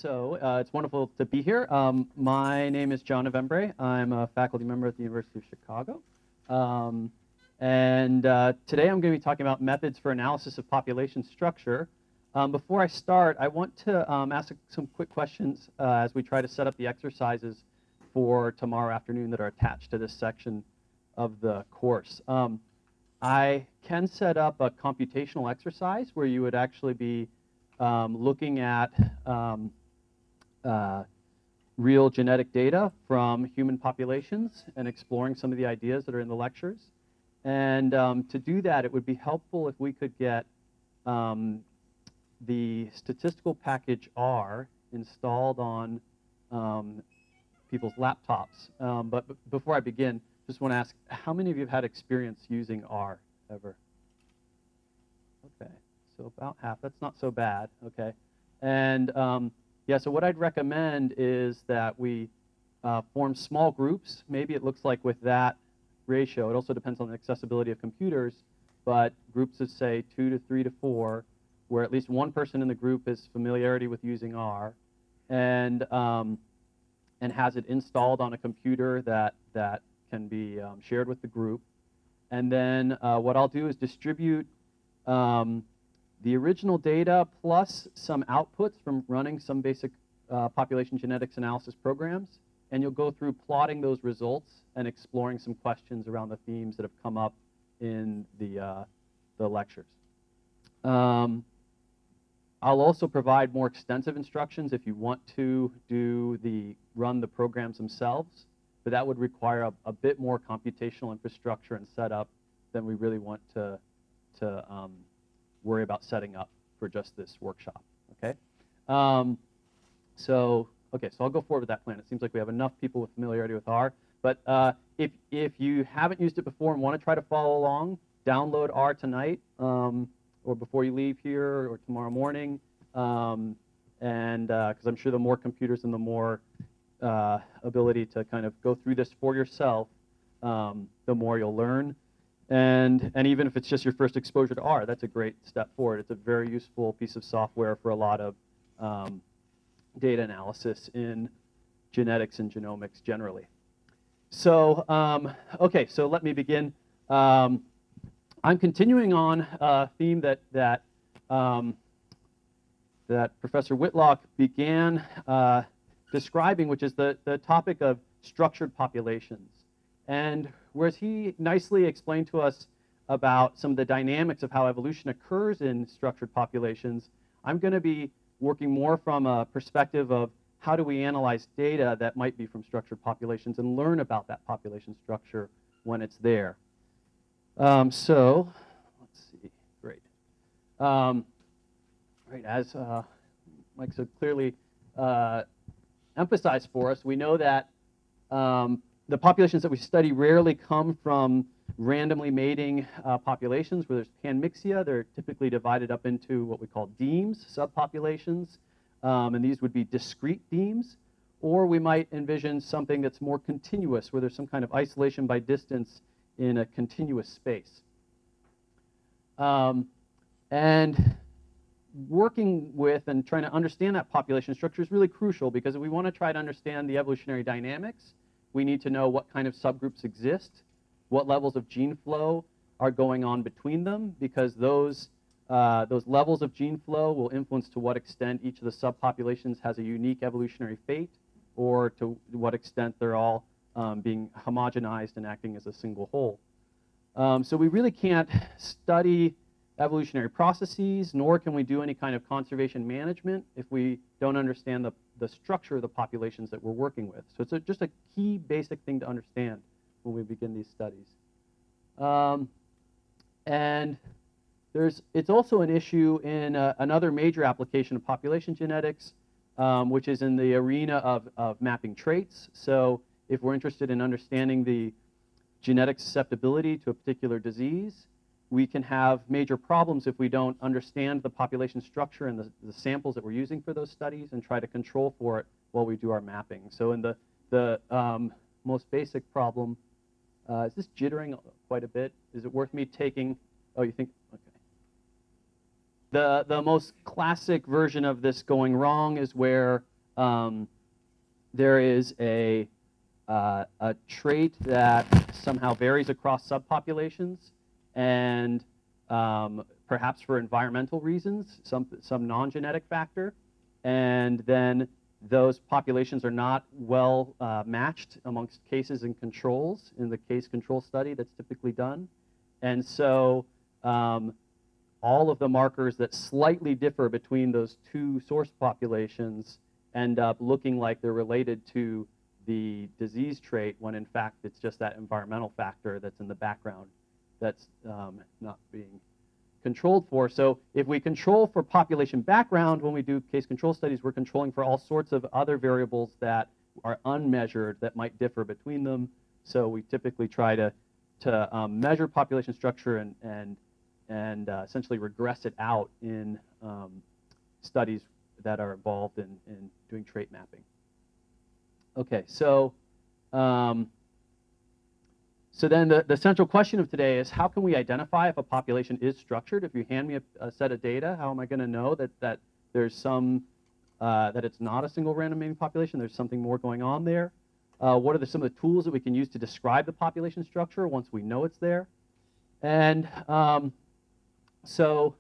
It's wonderful to be here. My name is John Novembre. I'm a faculty member at the University of Chicago. Today I'm going to be talking about methods for analysis of population structure. Before I start, I want to ask some quick questions as we try to set up the exercises for tomorrow afternoon that are attached to this section of the course. I can set up a computational exercise where you would actually be looking at real genetic data from human populations and exploring some of the ideas that are in the lectures. And to do that, it would be helpful if we could get the statistical package R installed on people's laptops. But before I begin, just want to ask, how many of you have had experience using R ever? Okay, so about half. That's not so bad. Okay, and yeah, so what I'd recommend is that we form small groups. Maybe it looks like with that ratio. It also depends on the accessibility of computers, but groups of say 2 to 3 to 4, where at least one person in the group has familiarity with using R, and has it installed on a computer that can be shared with the group. And then what I'll do is distribute the original data plus some outputs from running some basic population genetics analysis programs, and you'll go through plotting those results and exploring some questions around the themes that have come up in the lectures. I'll also provide more extensive instructions if you want to run the programs themselves, but that would require a bit more computational infrastructure and setup than we really want to worry about setting up for just this workshop. Okay. So I'll go forward with that plan. It seems like we have enough people with familiarity with R. But if you haven't used it before and want to try to follow along, download R tonight or before you leave here or tomorrow morning. And because I'm sure the more computers and the more ability to kind of go through this for yourself, the more you'll learn. And even if it's just your first exposure to R, that's a great step forward. It's a very useful piece of software for a lot of data analysis in genetics and genomics generally. So, okay, so let me begin. I'm continuing on a theme that Professor Whitlock began describing, which is the topic of structured populations. And whereas he nicely explained to us about some of the dynamics of how evolution occurs in structured populations, I'm going to be working more from a perspective of how do we analyze data that might be from structured populations and learn about that population structure when it's there. So, let's see, great. Right, as Mike so clearly emphasized for us, we know that the populations that we study rarely come from randomly mating populations where there's panmixia. They're typically divided up into what we call demes, subpopulations, and these would be discrete demes. Or we might envision something that's more continuous, where there's some kind of isolation by distance in a continuous space. And working with and trying to understand that population structure is really crucial, because if we want to try to understand the evolutionary dynamics, we need to know what kind of subgroups exist, what levels of gene flow are going on between them, because those levels of gene flow will influence to what extent each of the subpopulations has a unique evolutionary fate, or to what extent they're all being homogenized and acting as a single whole. So we really can't study evolutionary processes, nor can we do any kind of conservation management if we don't understand the structure of the populations that we're working with. So it's just a key basic thing to understand when we begin these studies. And it's also an issue in another major application of population genetics, which is in the arena of mapping traits. So if we're interested in understanding the genetic susceptibility to a particular disease, we can have major problems if we don't understand the population structure and the samples that we're using for those studies and try to control for it while we do our mapping. So in the most basic problem, is this jittering quite a bit? Is it worth me taking, oh, you think, okay. The most classic version of this going wrong is where there is a trait that somehow varies across subpopulations, and perhaps for environmental reasons, some non-genetic factor, and then those populations are not well matched amongst cases and controls in the case control study that's typically done. And so all of the markers that slightly differ between those two source populations end up looking like they're related to the disease trait, when in fact it's just that environmental factor that's in the background that's not being controlled for. So if we control for population background when we do case control studies, we're controlling for all sorts of other variables that are unmeasured that might differ between them. So we typically try to measure population structure and essentially regress it out in studies that are involved in doing trait mapping. Okay, so so then the central question of today is, how can we identify if a population is structured? If you hand me a set of data, how am I going to know that there's some that it's not a single random mating population? There's something more going on there. What are some of the tools that we can use to describe the population structure once we know it's there? And so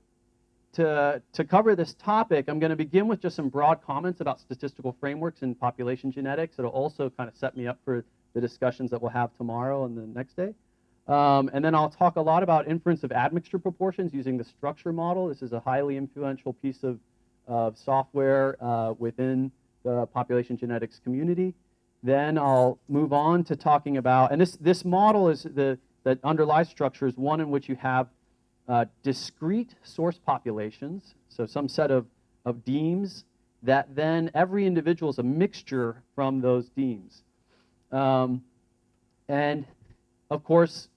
to cover this topic, I'm going to begin with just some broad comments about statistical frameworks in population genetics. It'll also kind of set me up for the discussions that we'll have tomorrow and the next day. And then I'll talk a lot about inference of admixture proportions using the structure model. This is a highly influential piece of software within the population genetics community. Then I'll move on to talking about, and this model is that underlies structure is one in which you have discrete source populations, so some set of demes that then every individual is a mixture from those demes. And of course,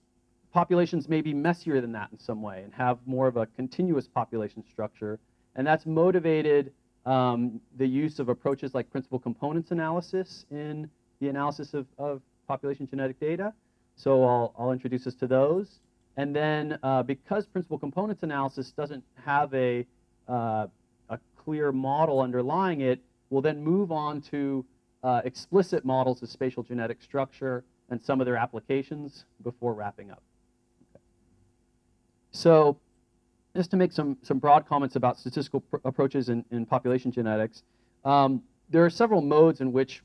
populations may be messier than that in some way and have more of a continuous population structure, and that's motivated the use of approaches like principal components analysis in the analysis of population genetic data. So I'll introduce us to those. And then because principal components analysis doesn't have a clear model underlying it, we'll then move on to explicit models of spatial genetic structure and some of their applications before wrapping up. Okay. So just to make some broad comments about statistical approaches in population genetics, there are several modes in which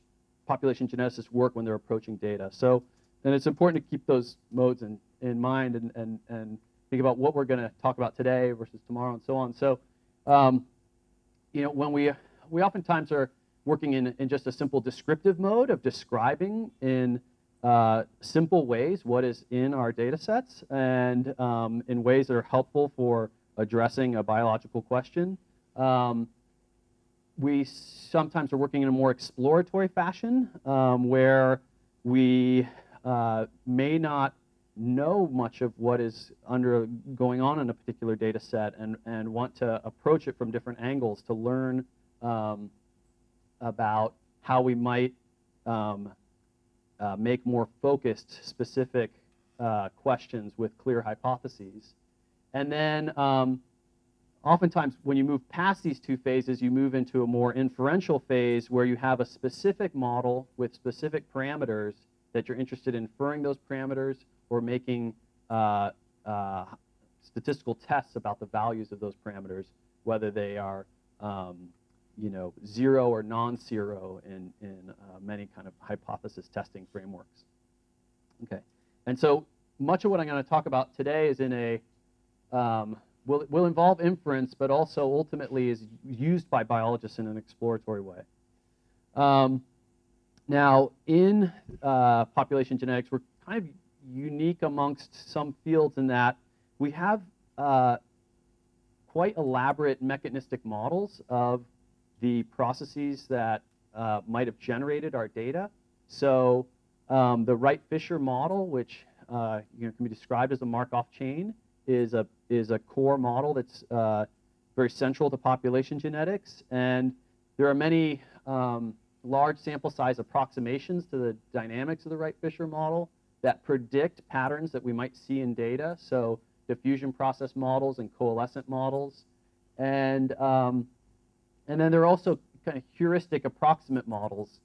population geneticists work when they're approaching data. So, and it's important to keep those modes in mind and think about what we're going to talk about today versus tomorrow and so on. So, you know, when we oftentimes are working in just a simple descriptive mode of describing in simple ways what is in our data sets and in ways that are helpful for addressing a biological question. We sometimes are working in a more exploratory fashion where we may not know much of what is going on in a particular data set and want to approach it from different angles to learn about how we might make more focused, specific questions with clear hypotheses. And then oftentimes when you move past these two phases, you move into a more inferential phase where you have a specific model with specific parameters that you're interested in inferring those parameters or making statistical tests about the values of those parameters, whether they are you know, zero or non-zero in many kind of hypothesis testing frameworks. Okay, and so much of what I'm going to talk about today is in a will involve inference, but also ultimately is used by biologists in an exploratory way. Now, in population genetics, we're kind of unique amongst some fields in that we have quite elaborate mechanistic models of the processes that might have generated our data. So the Wright-Fisher model, which you know, can be described as a Markov chain, is a core model that's very central to population genetics. And there are many large sample size approximations to the dynamics of the Wright-Fisher model that predict patterns that we might see in data. So diffusion process models and coalescent models. And then there are also kind of heuristic approximate models,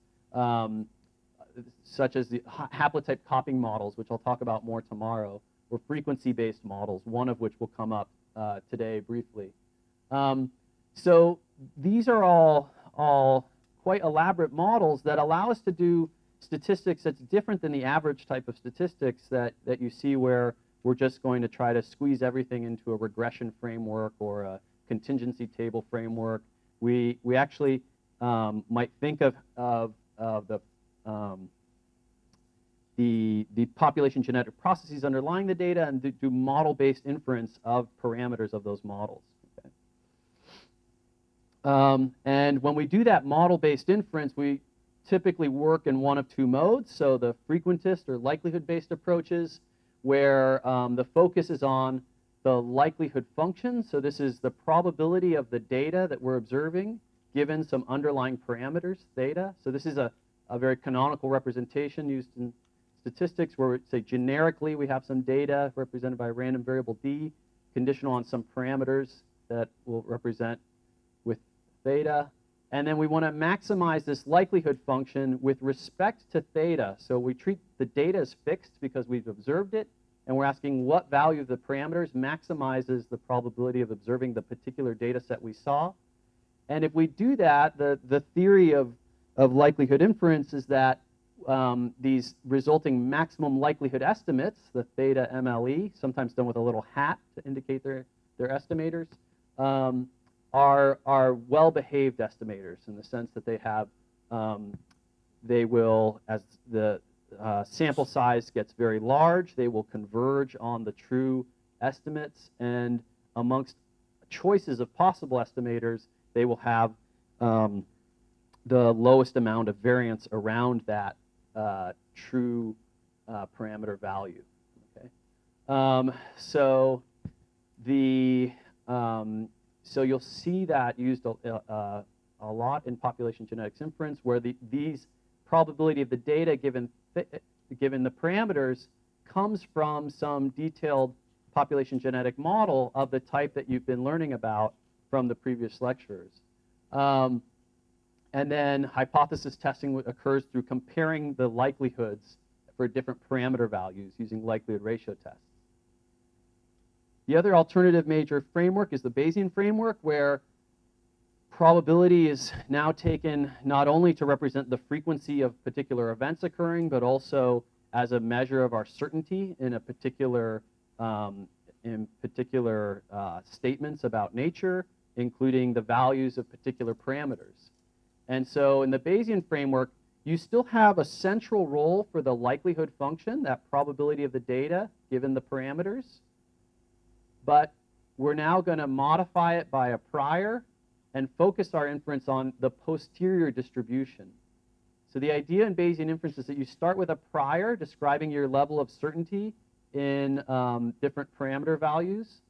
such as the haplotype copying models, which I'll talk about more tomorrow, or frequency-based models, one of which will come up today briefly. So these are all quite elaborate models that allow us to do statistics that's different than the average type of statistics that you see, where we're just going to try to squeeze everything into a regression framework or a contingency table framework. We actually might think of the population genetic processes underlying the data and do model-based inference of parameters of those models. Okay. And when we do that model-based inference, we typically work in one of two modes. So the frequentist or likelihood-based approaches, where the focus is on the likelihood function. So this is the probability of the data that we're observing given some underlying parameters, theta. So this is a very canonical representation used in statistics, where, say, generically we have some data represented by a random variable d, conditional on some parameters that will represent with theta. And then we want to maximize this likelihood function with respect to theta. So we treat the data as fixed because we've observed it, and we're asking what value of the parameters maximizes the probability of observing the particular data set we saw. And if we do that, the theory of likelihood inference is that these resulting maximum likelihood estimates, the theta MLE, sometimes done with a little hat to indicate their estimators, are well-behaved estimators, in the sense that they will, as the sample size gets very large, they will converge on the true estimates, and amongst choices of possible estimators, they will have the lowest amount of variance around that true parameter value. Okay, so you'll see that used a lot in population genetics inference, where these probability of the data given the parameters comes from some detailed population genetic model of the type that you've been learning about from the previous lectures. And then hypothesis testing occurs through comparing the likelihoods for different parameter values using likelihood ratio tests. The other alternative major framework is the Bayesian framework, where probability is now taken not only to represent the frequency of particular events occurring, but also as a measure of our certainty in a particular statements about nature, including the values of particular parameters. And so in the Bayesian framework, you still have a central role for the likelihood function, that probability of the data given the parameters, but we're now going to modify it by a prior and focus our inference on the posterior distribution. So the idea in Bayesian inference is that you start with a prior describing your level of certainty in different parameter values.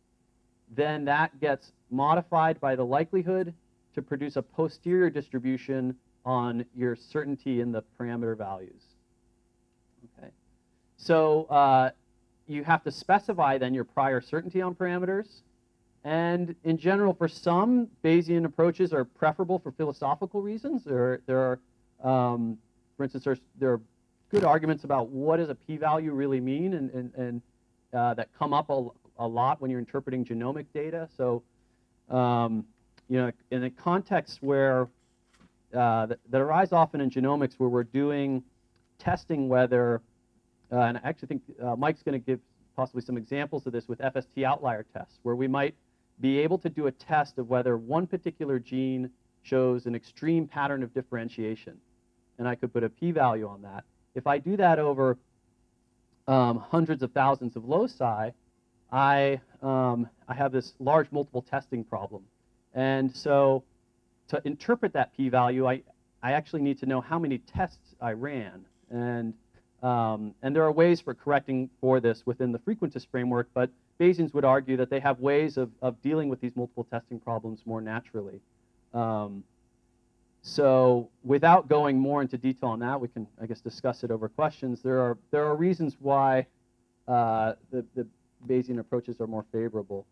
Then that gets modified by the likelihood to produce a posterior distribution on your certainty in the parameter values. Okay. So you have to specify then your prior certainty on parameters. And in general, for some, Bayesian approaches are preferable for philosophical reasons. There are, for instance, there are good arguments about what does a p-value really mean, and that come up a lot when you're interpreting genomic data. So, you know, in a context where that arise often in genomics, where we're doing testing whether, and I actually think Mike's going to give possibly some examples of this with FST outlier tests, where we might be able to do a test of whether one particular gene shows an extreme pattern of differentiation. And I could put a p-value on that. If I do that over hundreds of thousands of loci, I have this large multiple testing problem. And so to interpret that p-value, I actually need to know how many tests I ran. And there are ways for correcting for this within the frequentist framework, but Bayesians would argue that they have ways of dealing with these multiple testing problems more naturally. So without going more into detail on that, we can, I guess, discuss it over questions. There are reasons why the Bayesian approaches are more favorable.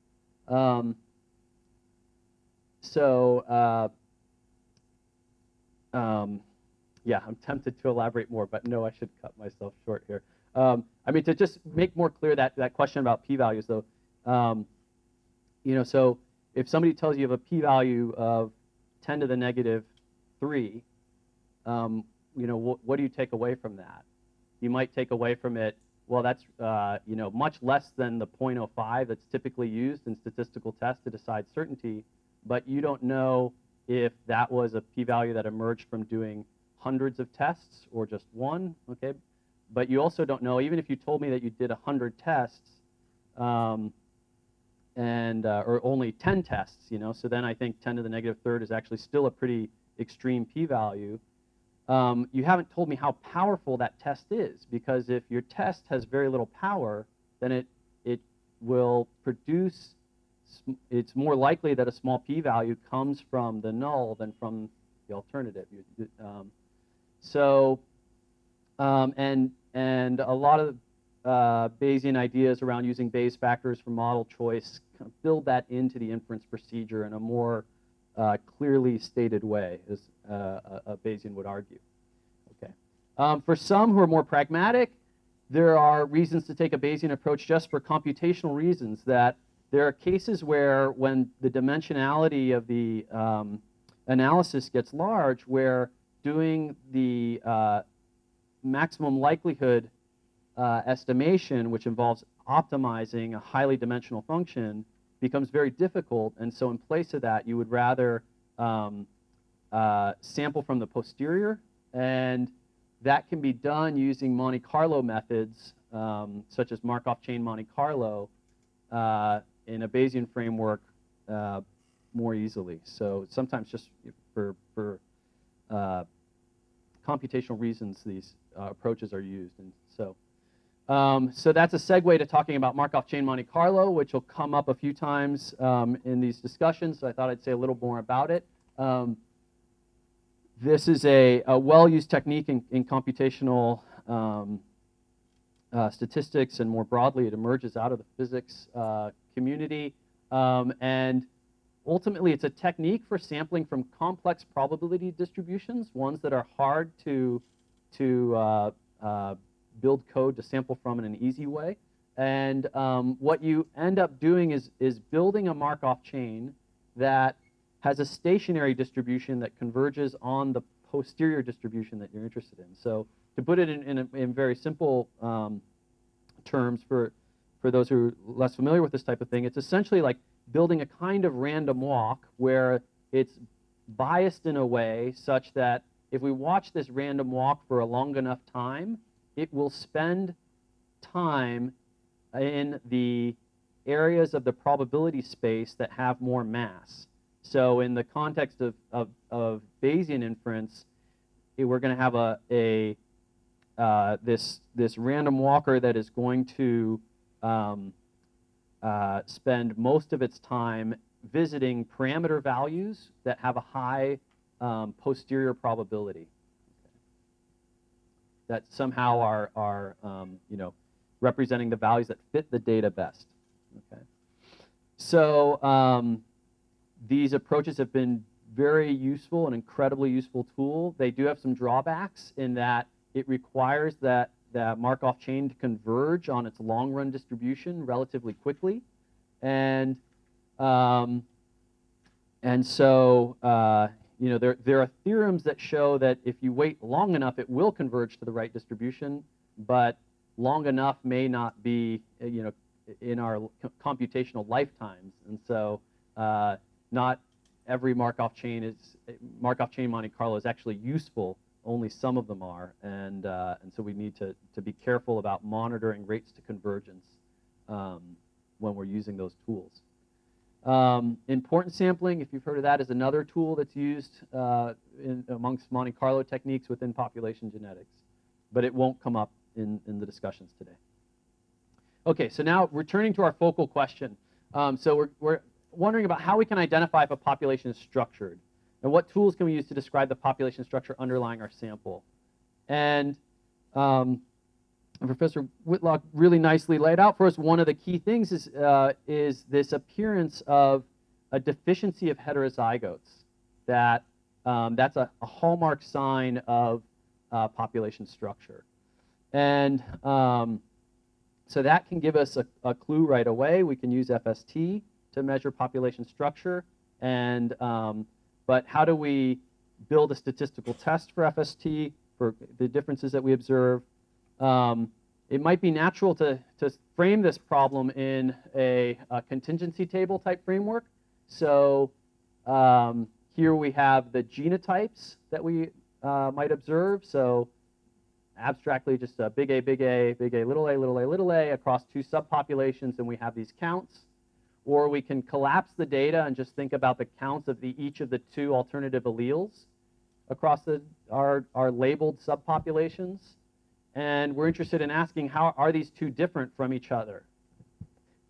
yeah, I'm tempted to elaborate more, but no, I should cut myself short here. I mean, to just make more clear that question about p-values, though, so if somebody tells you have a p-value of 10 to the negative 3, what do you take away from that? You might take away from it, well, that's much less than the 0.05 that's typically used in statistical tests to decide certainty, but you don't know if that was a p-value that emerged from doing hundreds of tests or just one, okay? But you also don't know, even if you told me that you did 100 tests, or only 10 tests, so then I think 10 to the negative third is actually still a pretty extreme p-value. You haven't told me how powerful that test is, because if your test has very little power, then it will produce, it's more likely that a small p-value comes from the null than from the alternative. And a lot of Bayesian ideas around using Bayes factors for model choice kind of build that into the inference procedure in a more clearly stated way, as a Bayesian would argue. Okay. For some who are more pragmatic, there are reasons to take a Bayesian approach just for computational reasons, that there are cases where when the dimensionality of the analysis gets large, where doing the maximum likelihood estimation, which involves optimizing a highly dimensional function, becomes very difficult. And so in place of that, you would rather sample from the posterior. And that can be done using Monte Carlo methods, such as Markov chain Monte Carlo, in a Bayesian framework more easily. So sometimes just for computational reasons, these approaches are used. And so that's a segue to talking about Markov chain Monte Carlo, which will come up a few times in these discussions. So I thought I'd say a little more about it. This is a well-used technique in computational statistics, and more broadly, it emerges out of the physics community. And ultimately, it's a technique for sampling from complex probability distributions, ones that are hard to build code to sample from in an easy way. And what you end up doing is building a Markov chain that has a stationary distribution that converges on the posterior distribution that you're interested in. So to put it in very simple terms for those who are less familiar with this type of thing, it's essentially like building a kind of random walk where it's biased in a way such that if we watch this random walk for a long enough time, it will spend time in the areas of the probability space that have more mass. So in the context of Bayesian inference, we're going to have this random walker that is going to spend most of its time visiting parameter values that have a high posterior probability, that somehow are representing the values that fit the data best. Okay. So these approaches have been very useful, an incredibly useful tool. They do have some drawbacks in that it requires that the Markov chain to converge on its long-run distribution relatively quickly, and so there are theorems that show that if you wait long enough, it will converge to the right distribution, but long enough may not be in our computational lifetimes, and so not every Markov chain Monte Carlo is actually useful. Only some of them are, and so we need to be careful about monitoring rates to convergence when we're using those tools. Importance sampling, if you've heard of that, is another tool that's used amongst Monte Carlo techniques within population genetics, but it won't come up in the discussions today. Okay, so now returning to our focal question. So we're wondering about how we can identify if a population is structured, and what tools can we use to describe the population structure underlying our sample. And Professor Whitlock really nicely laid out for us one of the key things is this appearance of a deficiency of heterozygotes, that That's a hallmark sign of population structure. And so that can give us a clue right away. We can use FST to measure population structure. And but how do we build a statistical test for FST for the differences that we observe? It might be natural to frame this problem in a contingency table type framework. So here we have the genotypes that we might observe. So abstractly, just a big A, big A, big A, little a, little a, little a across two subpopulations, and we have these counts. Or we can collapse the data and just think about the counts of each of the two alternative alleles across our labeled subpopulations. And we're interested in asking, how are these two different from each other?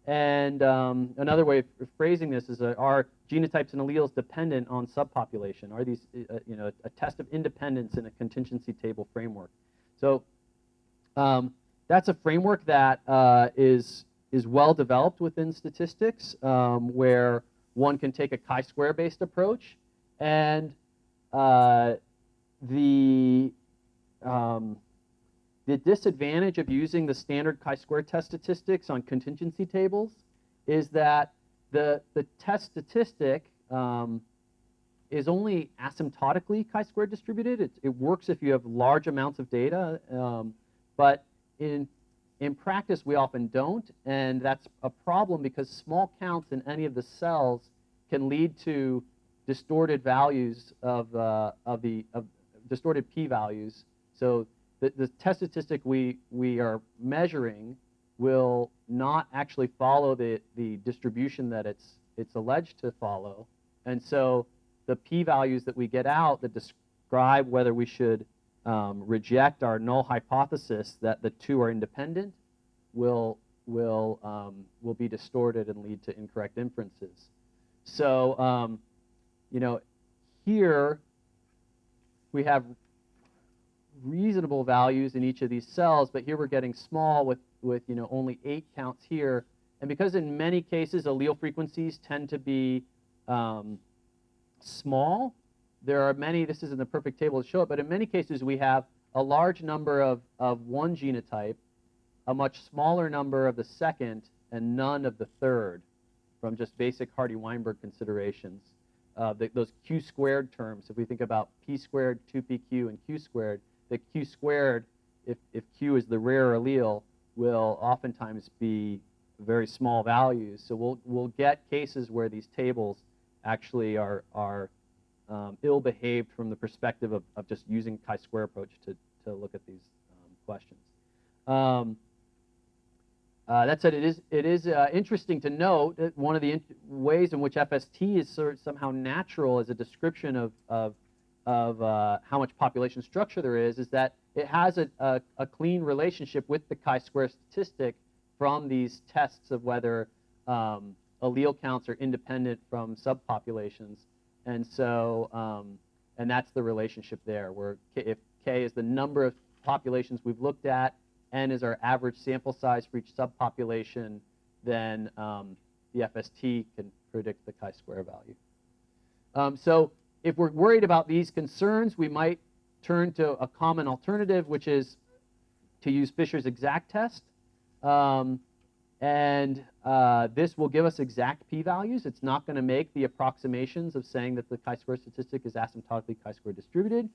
And another way of phrasing this is, are genotypes and alleles dependent on subpopulation? Are these a test of independence in a contingency table framework? So that's a framework that is well developed within statistics, where one can take a chi-square based approach, and the disadvantage of using the standard chi-square test statistics on contingency tables is that the test statistic is only asymptotically chi-square distributed. It works if you have large amounts of data, but in practice we often don't, and that's a problem because small counts in any of the cells can lead to distorted values of distorted p-values. So the test statistic we are measuring will not actually follow the distribution that it's alleged to follow, and so the p-values that we get out that describe whether we should reject our null hypothesis that the two are independent will be distorted and lead to incorrect inferences. So here we have reasonable values in each of these cells, but here we're getting small with only 8 counts here. And because in many cases allele frequencies tend to be small, there are many, this isn't the perfect table to show it, but in many cases we have a large number of one genotype, a much smaller number of the second, and none of the third, from just basic Hardy-Weinberg considerations. Those Q squared terms, if we think about P squared, 2PQ, and Q squared, the Q squared, if Q is the rare allele, will oftentimes be very small values. So we'll get cases where these tables actually are ill-behaved from the perspective of just using chi-square approach to look at these questions. That said, it is interesting to note that one of the ways in which FST is somehow natural as a description of how much population structure there is that it has a clean relationship with the chi-square statistic from these tests of whether allele counts are independent from subpopulations. And so, and that's the relationship there, where if K is the number of populations we've looked at, N is our average sample size for each subpopulation, then the FST can predict the chi-square value. So if we're worried about these concerns, we might turn to a common alternative, which is to use Fisher's exact test. This will give us exact p-values. It's not going to make the approximations of saying that the chi-square statistic is asymptotically chi-square distributed.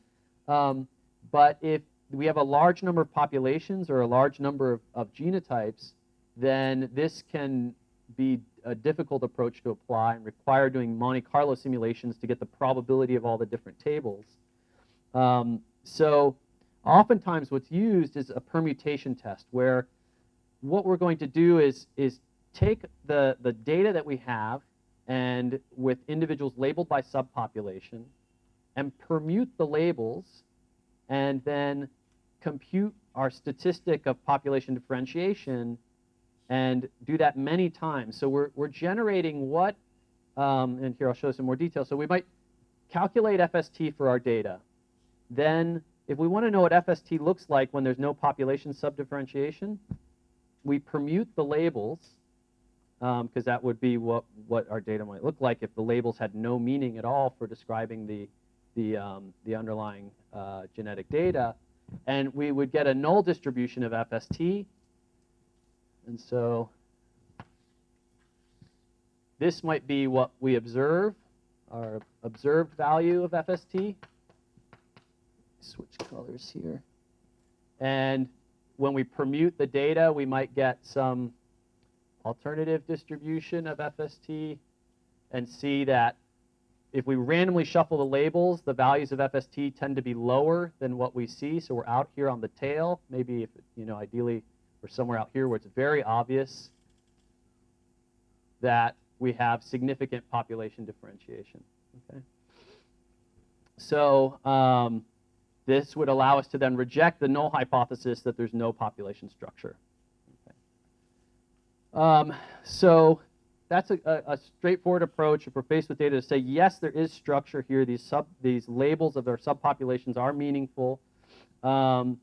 But if we have a large number of populations or a large number of genotypes, then this can be a difficult approach to apply and require doing Monte Carlo simulations to get the probability of all the different tables. So oftentimes what's used is a permutation test, where what we're going to do is take the data that we have and with individuals labeled by subpopulation and permute the labels and then compute our statistic of population differentiation and do that many times. So we're generating what, and here I'll show some more detail. So we might calculate FST for our data. Then if we want to know what FST looks like when there's no population subdifferentiation, we permute the labels, because that would be what our data might look like if the labels had no meaning at all for describing the the underlying genetic data, and we would get a null distribution of FST. And so this might be what we observe, our observed value of FST. Switch colors here. And when we permute the data, we might get some alternative distribution of FST and see that if we randomly shuffle the labels, the values of FST tend to be lower than what we see. So we're out here on the tail. Maybe if, ideally we're somewhere out here where it's very obvious that we have significant population differentiation. Okay. So this would allow us to then reject the null hypothesis that there's no population structure. Okay. So that's a straightforward approach if we're faced with data to say, yes, there is structure here. These labels of their subpopulations are meaningful, and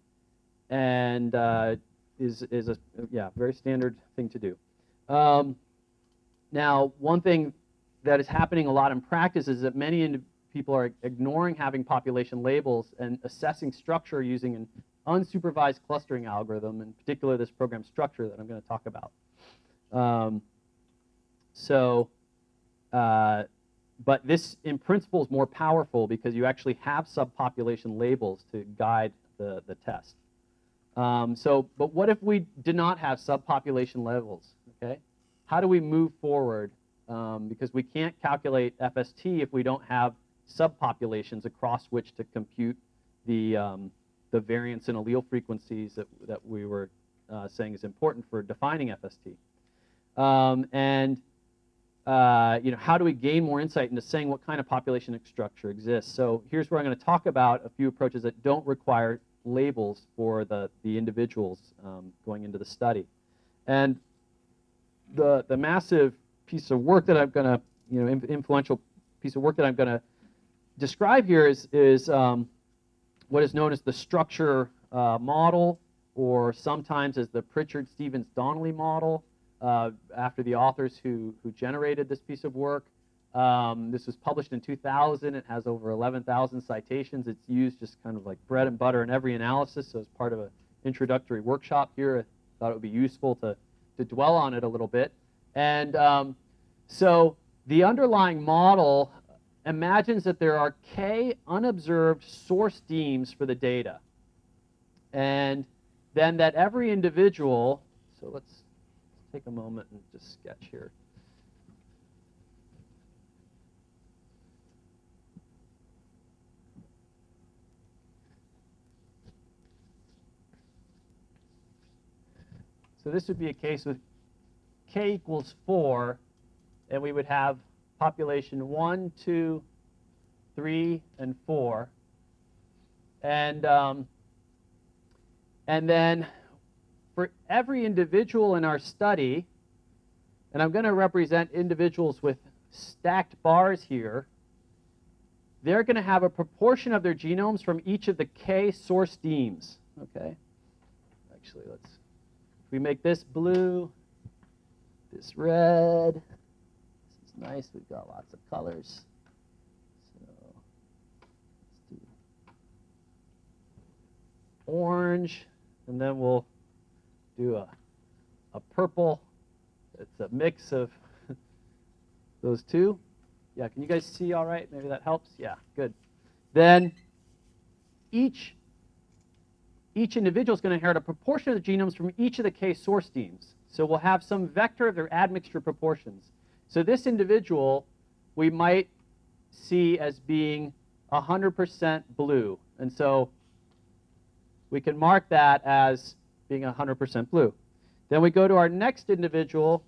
is a very standard thing to do. Now, one thing that is happening a lot in practice is that many people are ignoring having population labels and assessing structure using an unsupervised clustering algorithm, in particular this program structure that I'm going to talk about. But this, in principle, is more powerful because you actually have subpopulation labels to guide the test. But what if we did not have subpopulation levels? Okay, how do we move forward? Because we can't calculate FST if we don't have subpopulations across which to compute the variance in allele frequencies that we were saying is important for defining FST. How do we gain more insight into saying what kind of population structure exists? So here's where I'm going to talk about a few approaches that don't require labels for the individuals going into the study. And the massive piece of work that I'm going to, influential piece of work that I'm going to describe here is what is known as the structure model, or sometimes as the Pritchard-Stevens-Donnelly model, after the authors who generated this piece of work. This was published in 2000. It has over 11,000 citations. It's used just kind of like bread and butter in every analysis. So as part of an introductory workshop here, I thought it would be useful to dwell on it a little bit. And so the underlying model imagines that there are k unobserved source demes for the data. And then that every individual, so let's take a moment and just sketch here. So this would be a case with k equals 4, and we would have population 1, 2, 3, and 4. And then for every individual in our study, and I'm going to represent individuals with stacked bars here, they're going to have a proportion of their genomes from each of the k source demes. Okay? Actually, if we make this blue, this red, this is nice, we've got lots of colors. So let's do orange, and then we'll do a purple. It's a mix of those two. Yeah, can you guys see all right? Maybe that helps? Yeah, good. Then each individual is going to inherit a proportion of the genomes from each of the k source demes. So we'll have some vector of their admixture proportions. So this individual we might see as being 100% blue. And so we can mark that as being 100% blue. Then we go to our next individual,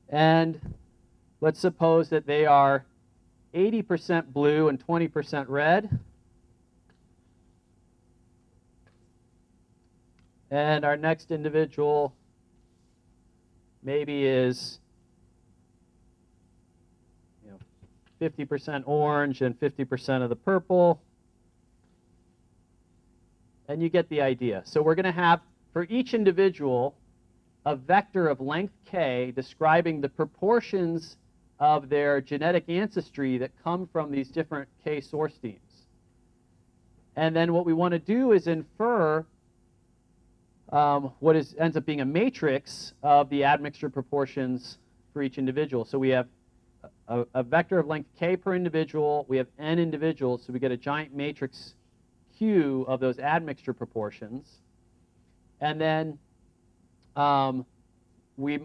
and let's suppose that they are 80% blue and 20% red. And our next individual maybe is 50% orange and 50% of the purple. And you get the idea. So we're going to have, for each individual, a vector of length k describing the proportions of their genetic ancestry that come from these different K source teams. And then what we want to do is infer ends up being a matrix of the admixture proportions for each individual. So we have a vector of length k per individual. We have n individuals, so we get a giant matrix Q of those admixture proportions. And then we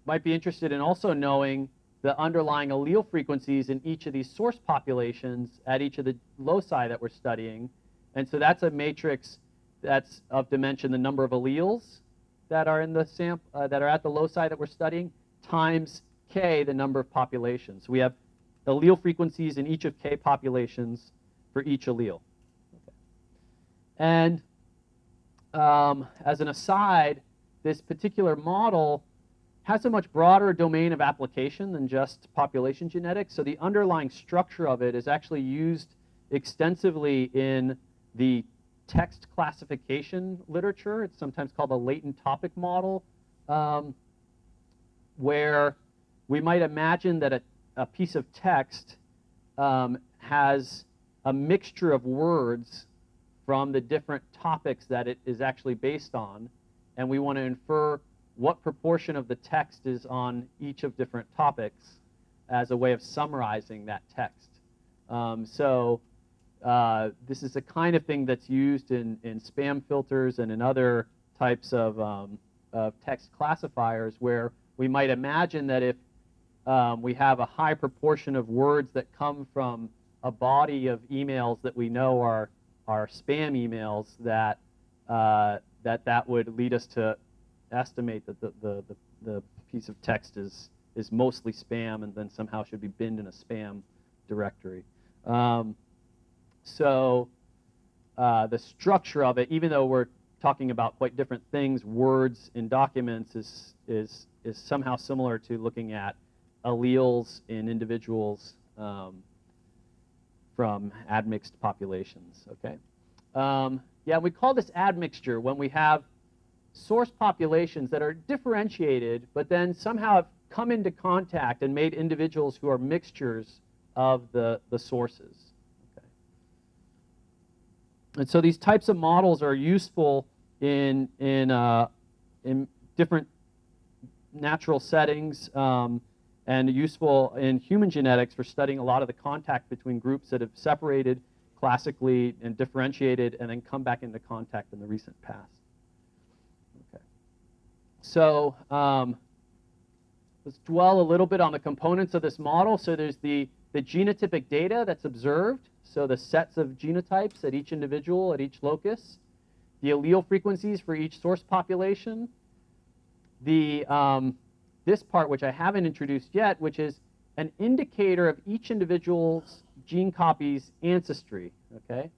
might be interested in also knowing the underlying allele frequencies in each of these source populations at each of the loci that we're studying. And so that's a matrix that's of dimension the number of alleles that are in the that are at the loci that we're studying times k, the number of populations. We have allele frequencies in each of k populations for each allele. Okay. And as an aside, this particular model has a much broader domain of application than just population genetics. So the underlying structure of it is actually used extensively in the text classification literature. It's sometimes called a latent topic model, where we might imagine that a piece of text has a mixture of words from the different topics that it is actually based on, and we want to infer what proportion of the text is on each of different topics as a way of summarizing that text. This is the kind of thing that's used in spam filters and in other types of text classifiers, where we might imagine that if we have a high proportion of words that come from a body of emails that we know are spam emails, that would lead us to estimate that the piece of text is mostly spam and then somehow should be binned in a spam directory. The structure of it, even though we're talking about quite different things, words in documents is somehow similar to looking at alleles in individuals from admixed populations. Okay. Yeah, we call this admixture when we have source populations that are differentiated, but then somehow have come into contact and made individuals who are mixtures of the sources. Okay. And so these types of models are useful in different natural settings, and useful in human genetics for studying a lot of the contact between groups that have separated classically and differentiated and then come back into contact in the recent past. Okay. So let's dwell a little bit on the components of this model. So there's the genotypic data that's observed, so the sets of genotypes at each individual, at each locus, the allele frequencies for each source population, this part, which I haven't introduced yet, which is an indicator of each individual's gene copy's ancestry, okay,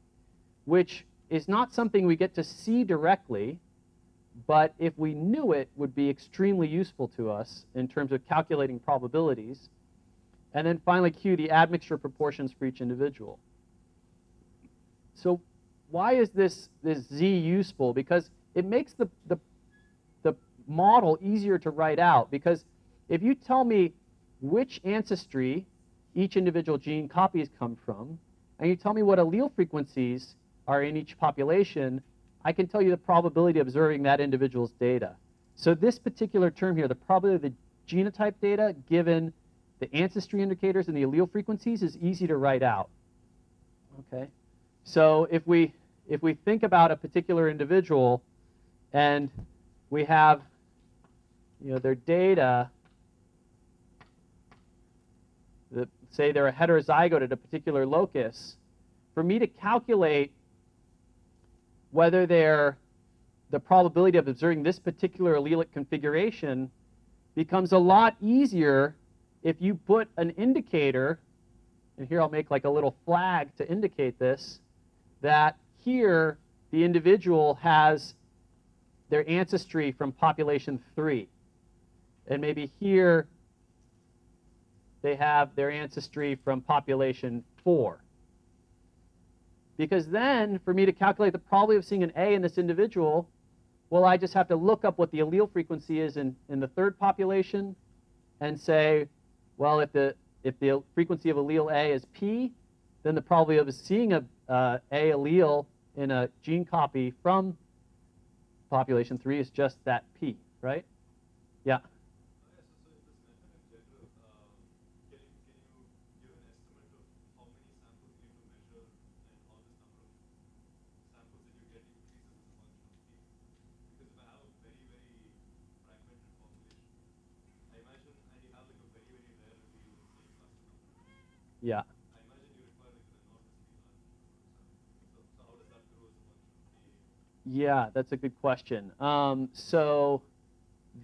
which is not something we get to see directly, but if we knew it, would be extremely useful to us in terms of calculating probabilities. And then finally, Q, the admixture proportions for each individual. So why is this Z useful? Because it makes the model easier to write out, because if you tell me which ancestry each individual gene copies come from, and you tell me what allele frequencies are in each population, I can tell you the probability of observing that individual's data. So this particular term here, the probability of the genotype data given the ancestry indicators and the allele frequencies, is easy to write out. Okay, so if we think about a particular individual and we have their data, say they're a heterozygote at a particular locus, for me to calculate whether the probability of observing this particular allelic configuration becomes a lot easier if you put an indicator, and here I'll make like a little flag to indicate this, that here the individual has their ancestry from population 3. And maybe here they have their ancestry from population 4. Because then, for me to calculate the probability of seeing an A in this individual, well, I just have to look up what the allele frequency is in the third population and say, Well, if the frequency of allele A is P, then the probability of seeing a allele in a gene copy from population 3 is just that P, right? Yeah. Yeah. Yeah, that's a good question. So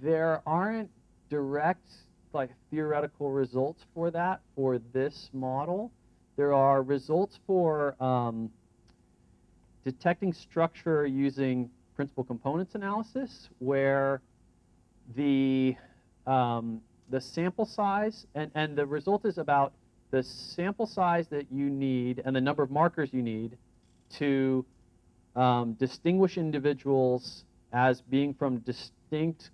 there aren't direct, like, theoretical results for that for this model. There are results for detecting structure using principal components analysis, where the sample size, and the result is about the sample size that you need and the number of markers you need to distinguish individuals as being from distinct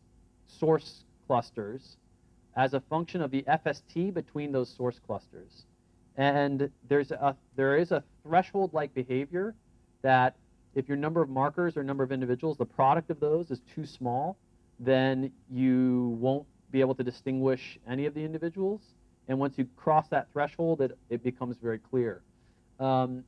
source clusters as a function of the FST between those source clusters. And there is a threshold-like behavior that if your number of markers or number of individuals, the product of those is too small, then you won't be able to distinguish any of the individuals. And once you cross that threshold, it becomes very clear. The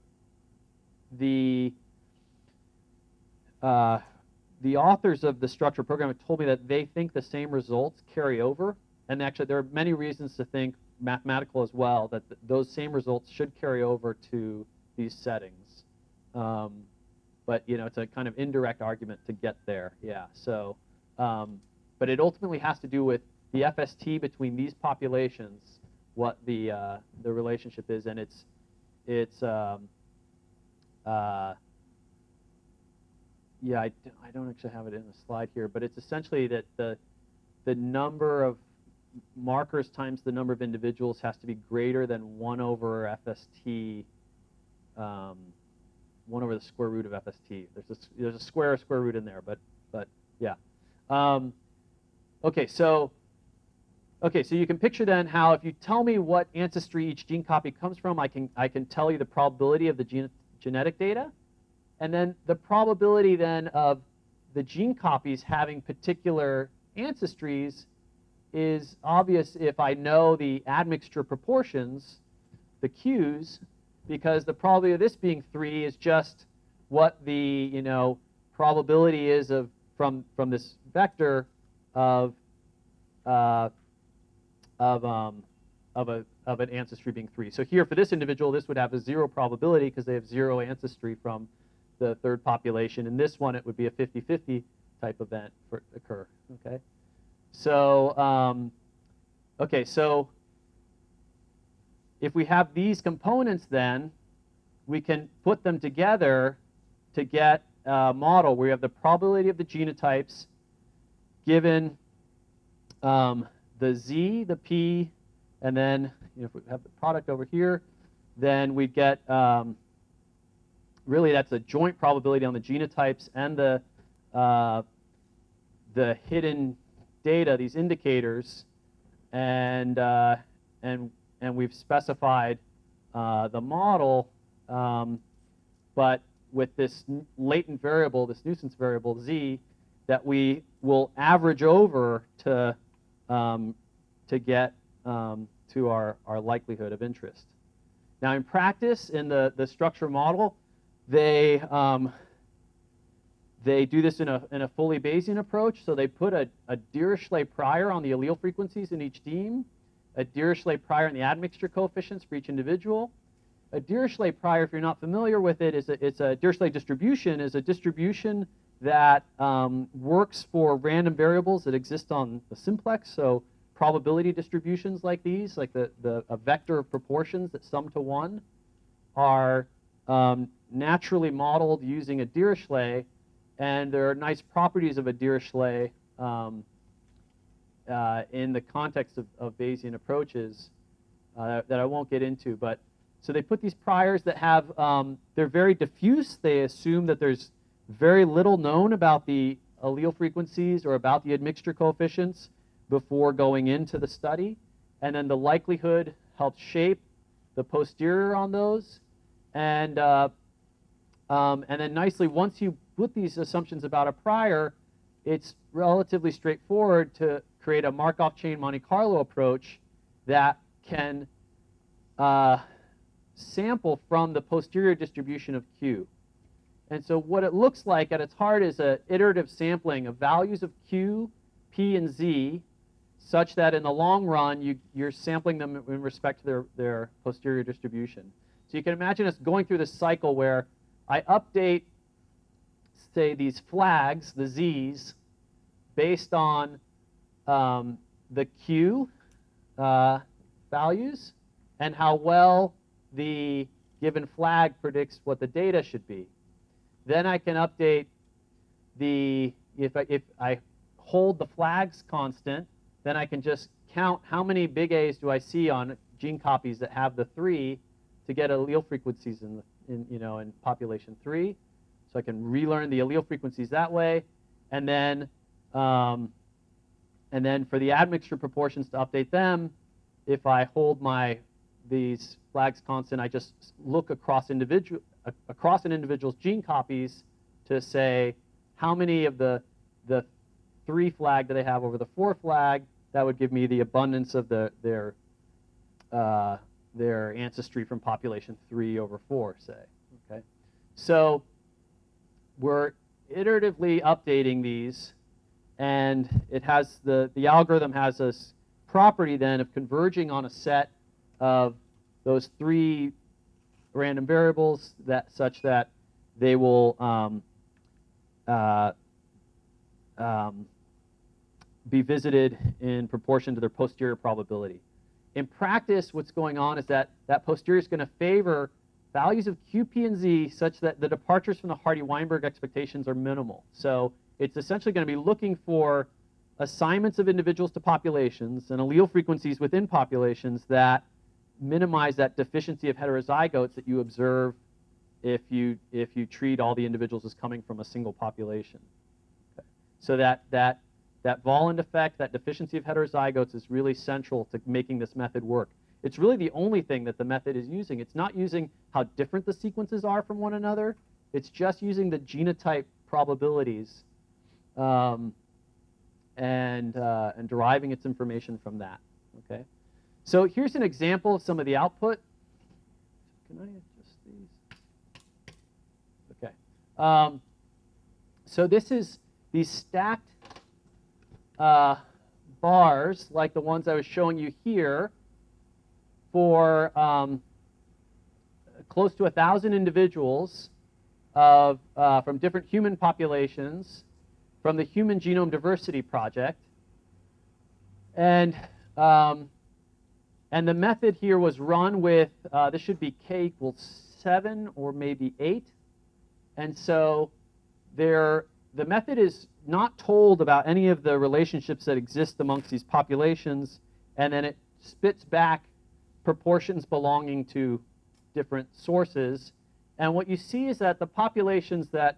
authors of the structure program have told me that they think the same results carry over. And actually, there are many reasons to think, mathematical as well, that those same results should carry over to these settings. But it's a kind of indirect argument to get there. Yeah. So, but it ultimately has to do with the FST between these populations, what the relationship is, and it's yeah, I don't actually have it in the slide here, but it's essentially that the number of markers times the number of individuals has to be greater than 1 over FST, 1 over the square root of FST. There's a square root in there, but yeah. Okay, so you can picture then how if you tell me what ancestry each gene copy comes from, I can tell you the probability of the genetic data. And then the probability then of the gene copies having particular ancestries is obvious if I know the admixture proportions, the Q's, because the probability of this being 3 is just what the probability is of from this vector of an ancestry being 3. So here for this individual, this would have a 0 probability because they have 0 ancestry from the third population. In this one, it would be a 50-50 type event occur. Okay, so so if we have these components, then we can put them together to get a model where we have the probability of the genotypes given the Z, the P, and then if we have the product over here, then we get really that's a joint probability on the genotypes and the hidden data, these indicators, and we've specified the model, but with this latent variable, this nuisance variable Z, that we will average over to get to our likelihood of interest. Now, in practice, in the structure model, they do this in a fully Bayesian approach. So they put a Dirichlet prior on the allele frequencies in each gene, a Dirichlet prior on the admixture coefficients for each individual. A Dirichlet prior, if you're not familiar with it, it's a Dirichlet distribution is a distribution that works for random variables that exist on the simplex. So probability distributions like these, like a vector of proportions that sum to 1, are naturally modeled using a Dirichlet, and there are nice properties of a Dirichlet in the context of Bayesian approaches that I won't get into. But so they put these priors that have, they're very diffuse. They assume that there's very little known about the allele frequencies or about the admixture coefficients before going into the study. and then the likelihood helps shape the posterior on those. And then nicely, once you put these assumptions about a prior, it's relatively straightforward to create a Markov chain Monte Carlo approach that can sample from the posterior distribution of Q. And so what it looks like at its heart is an iterative sampling of values of Q, P, and Z, such that in the long run, you're sampling them in respect to their posterior distribution. So you can imagine us going through this cycle where I update, say, these flags, the Z's, based on the Q values and how well the given flag predicts what the data should be. Then I can update if I hold the flags constant, then I can just count how many big A's do I see on gene copies that have the 3 to get allele frequencies in population 3. So I can relearn the allele frequencies that way, and then for the admixture proportions to update them, if I hold these flags constant, I just look across an individual's gene copies to say how many of the 3 flag do they have over the 4 flag. That would give me the abundance of their ancestry from population 3 over 4, say. Okay, so we're iteratively updating these, and it has the algorithm has this property then of converging on a set of those 3 random variables such that they will be visited in proportion to their posterior probability. In practice, what's going on is that posterior is going to favor values of Q, P, and Z such that the departures from the Hardy-Weinberg expectations are minimal. So it's essentially going to be looking for assignments of individuals to populations and allele frequencies within populations that minimize that deficiency of heterozygotes that you observe if you treat all the individuals as coming from a single population. Okay. So that Volland effect, that deficiency of heterozygotes, is really central to making this method work. It's really the only thing that the method is using. It's not using how different the sequences are from one another. It's just using the genotype probabilities and deriving its information from that. Okay. So here's an example of some of the output. Can I adjust these? Okay. So this is these stacked bars, like the ones I was showing you here, for close to 1,000 individuals from different human populations from the Human Genome Diversity Project. And the method here was run with, this should be k equals 7 or maybe 8. And so the method is not told about any of the relationships that exist amongst these populations, and then it spits back proportions belonging to different sources. And what you see is that the populations that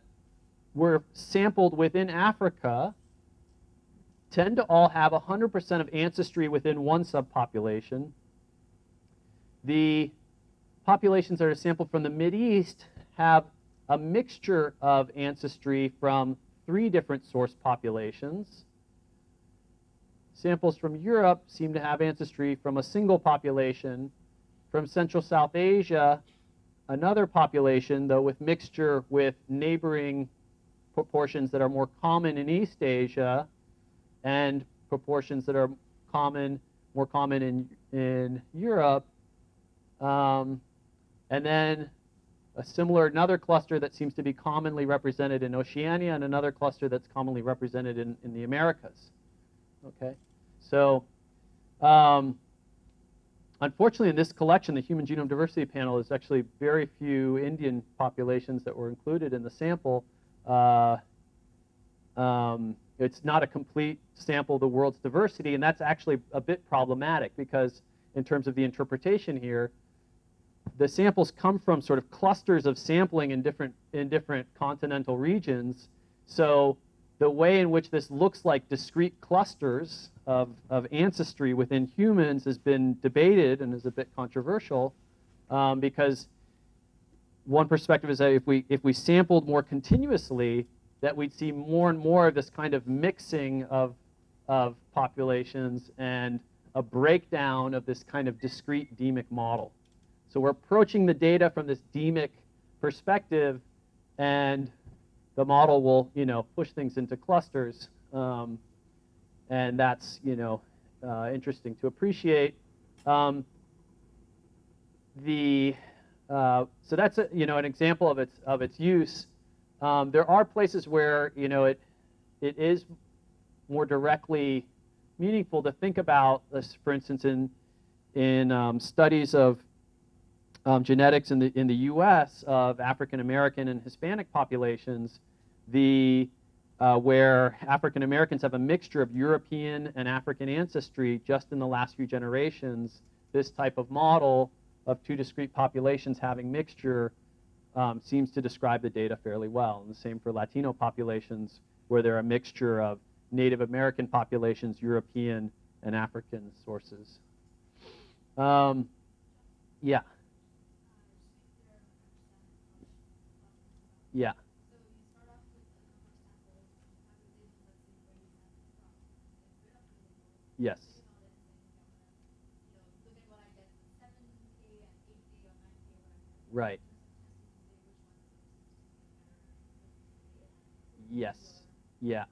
were sampled within Africa tend to all have 100% of ancestry within one subpopulation. The populations that are sampled from the Mideast have a mixture of ancestry from 3 different source populations. Samples from Europe seem to have ancestry from a single population. From Central South Asia, another population, though with mixture with neighboring proportions that are more common in East Asia and proportions that are more common in Europe. And then another cluster that seems to be commonly represented in Oceania, and another cluster that's commonly represented in the Americas. Okay, so unfortunately in this collection, the Human Genome Diversity Panel, is actually very few Indian populations that were included in the sample. It's not a complete sample of the world's diversity, and that's actually a bit problematic because in terms of the interpretation here, the samples come from sort of clusters of sampling in different continental regions. So the way in which this looks like discrete clusters of ancestry within humans has been debated and is a bit controversial, because one perspective is that if we sampled more continuously, that we'd see more and more of this kind of mixing of populations and a breakdown of this kind of discrete demic model. So we're approaching the data from this demic perspective, and the model will, push things into clusters, and that's, interesting to appreciate. So that's an example of its use. There are places where it is more directly meaningful to think about this. For instance, in studies of genetics in the U.S. of African American and Hispanic populations, where African Americans have a mixture of European and African ancestry just in the last few generations, this type of model of two discrete populations having mixture seems to describe the data fairly well. And the same for Latino populations, where they're a mixture of Native American populations, European, and African sources. Yeah. Yeah. Yes. Right. Yes. Yeah.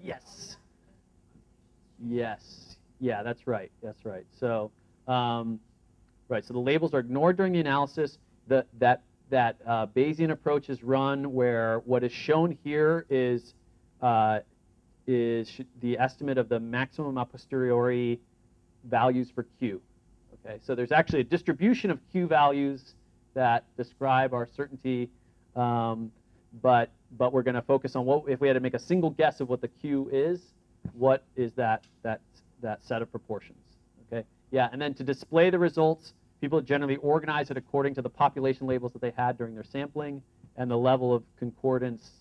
Yes. Yes. Yeah, that's right. That's right. So, right. So the labels are ignored during the analysis. That Bayesian approach is run where what is shown here is the estimate of the maximum a posteriori values for Q. Okay. So there's actually a distribution of Q values that describe our certainty, but we're going to focus on what if we had to make a single guess of what the Q is. What is that set of proportions? Okay. Yeah. And then to display the results, people generally organize it according to the population labels that they had during their sampling, and the level of concordance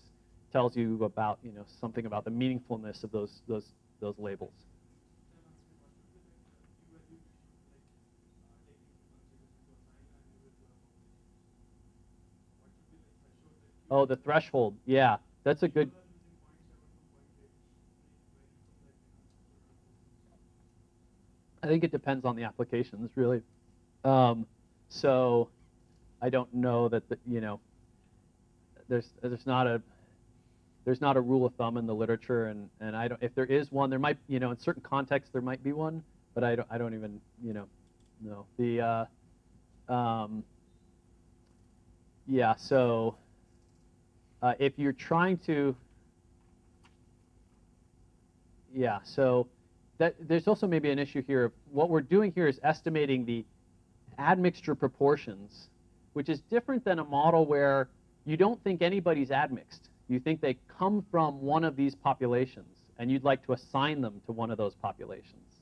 tells you about something about the meaningfulness of those labels. Oh, the threshold. Yeah, that's a good. I think it depends on the applications, really. So I don't know that there's not a rule of thumb in the literature, and I don't. If there is one, there might in certain contexts there might be one, but I don't even know the yeah. So if you're trying to so there's also maybe an issue here. What we're doing here is estimating the admixture proportions, which is different than a model where you don't think anybody's admixed. You think they come from one of these populations, and you'd like to assign them to one of those populations.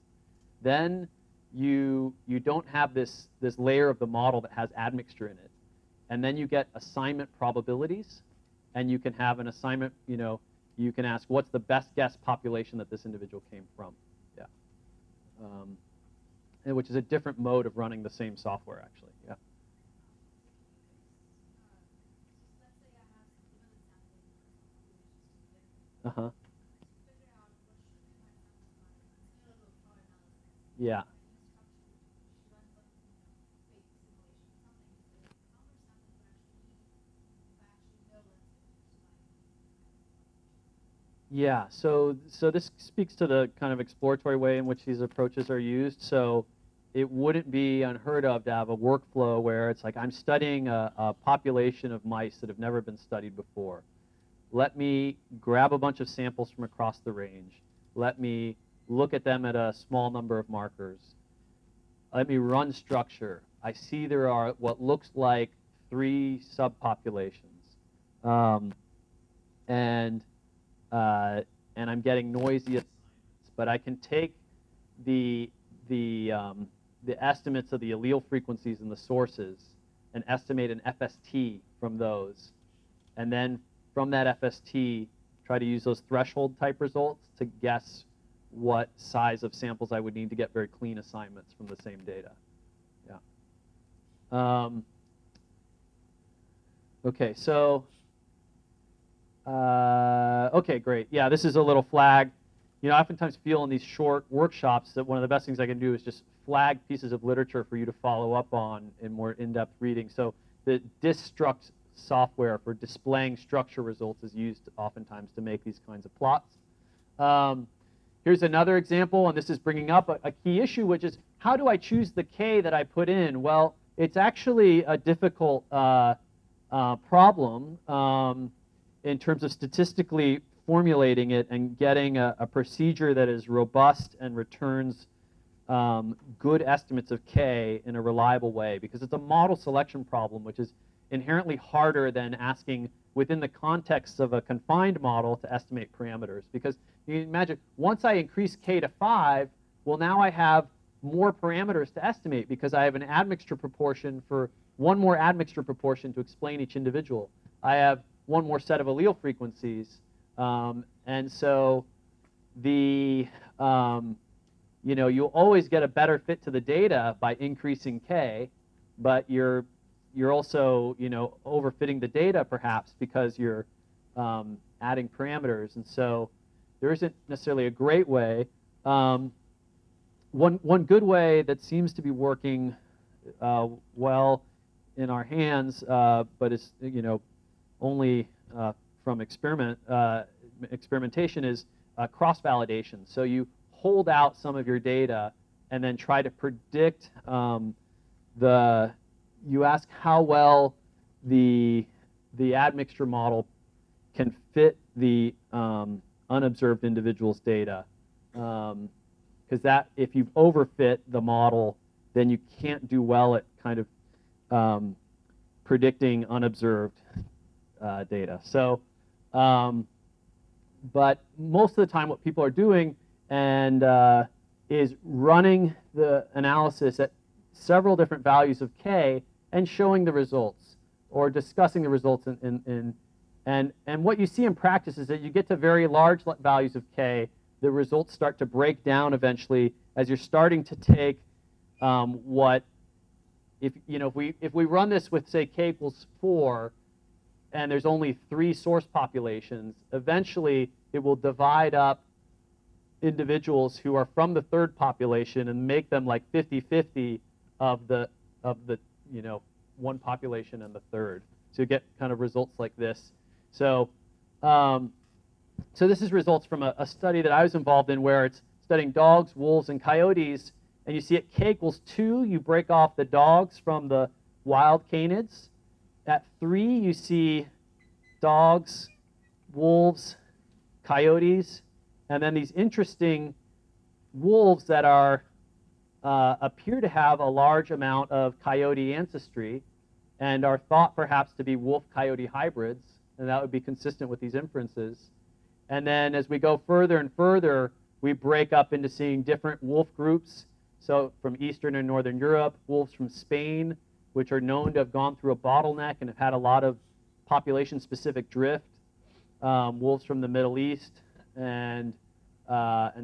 Then you don't have this layer of the model that has admixture in it. And then you get assignment probabilities, and you can have an assignment, you can ask what's the best guess population that this individual came from. Yeah. And which is a different mode of running the same software, actually. Yeah. Uh-huh. Yeah. Yeah, so this speaks to the kind of exploratory way in which these approaches are used. So it wouldn't be unheard of to have a workflow where it's like, I'm studying a population of mice that have never been studied before. Let me grab a bunch of samples from across the range. Let me look at them at a small number of markers. Let me run structure. I see there are what looks like 3 subpopulations. And I'm getting noisy assignments, but I can take the estimates of the allele frequencies in the sources and estimate an FST from those. And then from that FST, try to use those threshold type results to guess what size of samples I would need to get very clean assignments from the same data. Yeah. Okay, so, okay, great. Yeah, this is a little flag. You know, I oftentimes feel in these short workshops that one of the best things I can do is just flag pieces of literature for you to follow up on in more in-depth reading. So the DisStruct software for displaying structure results is used oftentimes to make these kinds of plots. Here's another example, and this is bringing up a key issue, which is how do I choose the K that I put in? Well, it's actually a difficult problem in terms of statistically formulating it and getting a procedure that is robust and returns good estimates of K in a reliable way, because it's a model selection problem, which is inherently harder than asking within the context of a confined model to estimate parameters. Because you can imagine, once I increase K to 5, well, now I have more parameters to estimate because I have an admixture proportion for one more admixture proportion to explain each individual. I have one more set of allele frequencies. And so the, you know, you'll always get a better fit to the data by increasing K, but you're also, you know, overfitting the data perhaps because you're adding parameters. And so there isn't necessarily a great way. One good way that seems to be working well in our hands, but is, you know, only from experimentation is cross-validation. So you hold out some of your data and then try to predict you ask how well the admixture model can fit the unobserved individual's data. Because that, if you've overfit the model, then you can't do well at kind of predicting unobserved data. So, but most of the time what people are doing is running the analysis at several different values of K and showing the results or discussing the results and what you see in practice is that you get to very large values of K, the results start to break down eventually as you're starting to take if we run this with, say, K equals 4 and there's only 3 source populations, eventually it will divide up individuals who are from the third population and make them like 50-50 of the you know, one population and the third. So you get kind of results like this. So so this is results from a study that I was involved in where it's studying dogs, wolves, and coyotes. And you see at K equals 2, you break off the dogs from the wild canids. At 3, you see dogs, wolves, coyotes, and then these interesting wolves that are appear to have a large amount of coyote ancestry and are thought perhaps to be wolf-coyote hybrids, and that would be consistent with these inferences. And then as we go further and further, we break up into seeing different wolf groups. So from Eastern and Northern Europe, wolves from Spain, which are known to have gone through a bottleneck and have had a lot of population-specific drift, wolves from the Middle East, and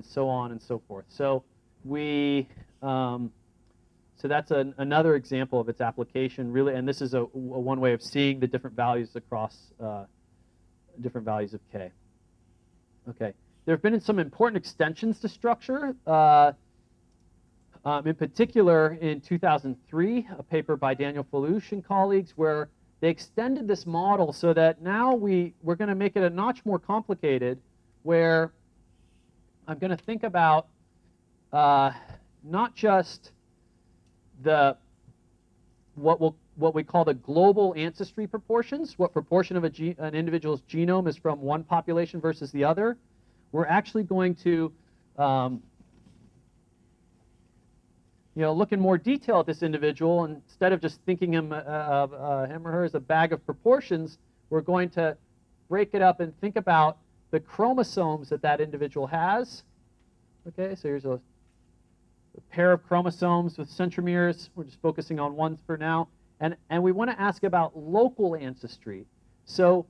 so on and so forth. So so that's another example of its application, really, and this is one way of seeing the different values across different values of K. Okay, there have been some important extensions to structure. In particular, in 2003, a paper by Daniel Falouche and colleagues where they extended this model so that now we're going to make it a notch more complicated, where I'm going to think about not just what we call the global ancestry proportions, what proportion of an individual's genome is from one population versus the other. We're actually going to look in more detail at this individual, and instead of just thinking him or her as a bag of proportions, we're going to break it up and think about the chromosomes that individual has. Okay, so here's a pair of chromosomes with centromeres. We're just focusing on one for now. And we want to ask about local ancestry. So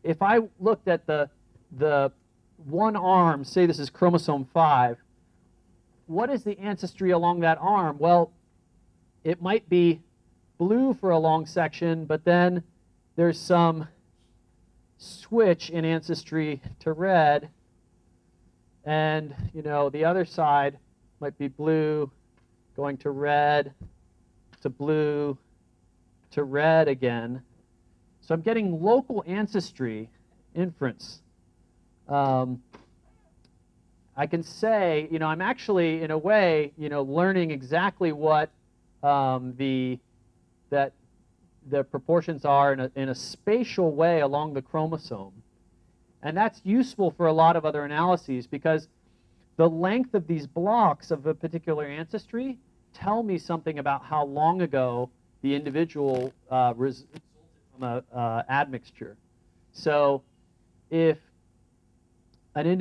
if I looked at the one arm, say this is chromosome 5, what is the ancestry along that arm? Well, it might be blue for a long section, but then there's some switch in ancestry to red, and the other side might be blue going to red to blue to red again. So I'm getting local ancestry inference. I can say, I'm actually, in a way, learning exactly what the proportions are in a spatial way along the chromosome. And that's useful for a lot of other analyses, because the length of these blocks of a particular ancestry tell me something about how long ago the individual resulted from an admixture. So if there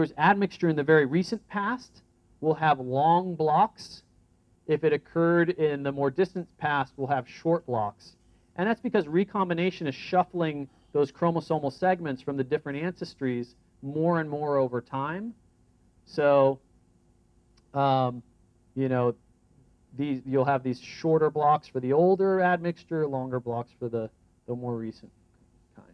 was admixture in the very recent past, we'll have long blocks. If it occurred in the more distant past, we'll have short blocks. And that's because recombination is shuffling those chromosomal segments from the different ancestries more and more over time. So, you'll have these shorter blocks for the older admixture, longer blocks for the more recent kind.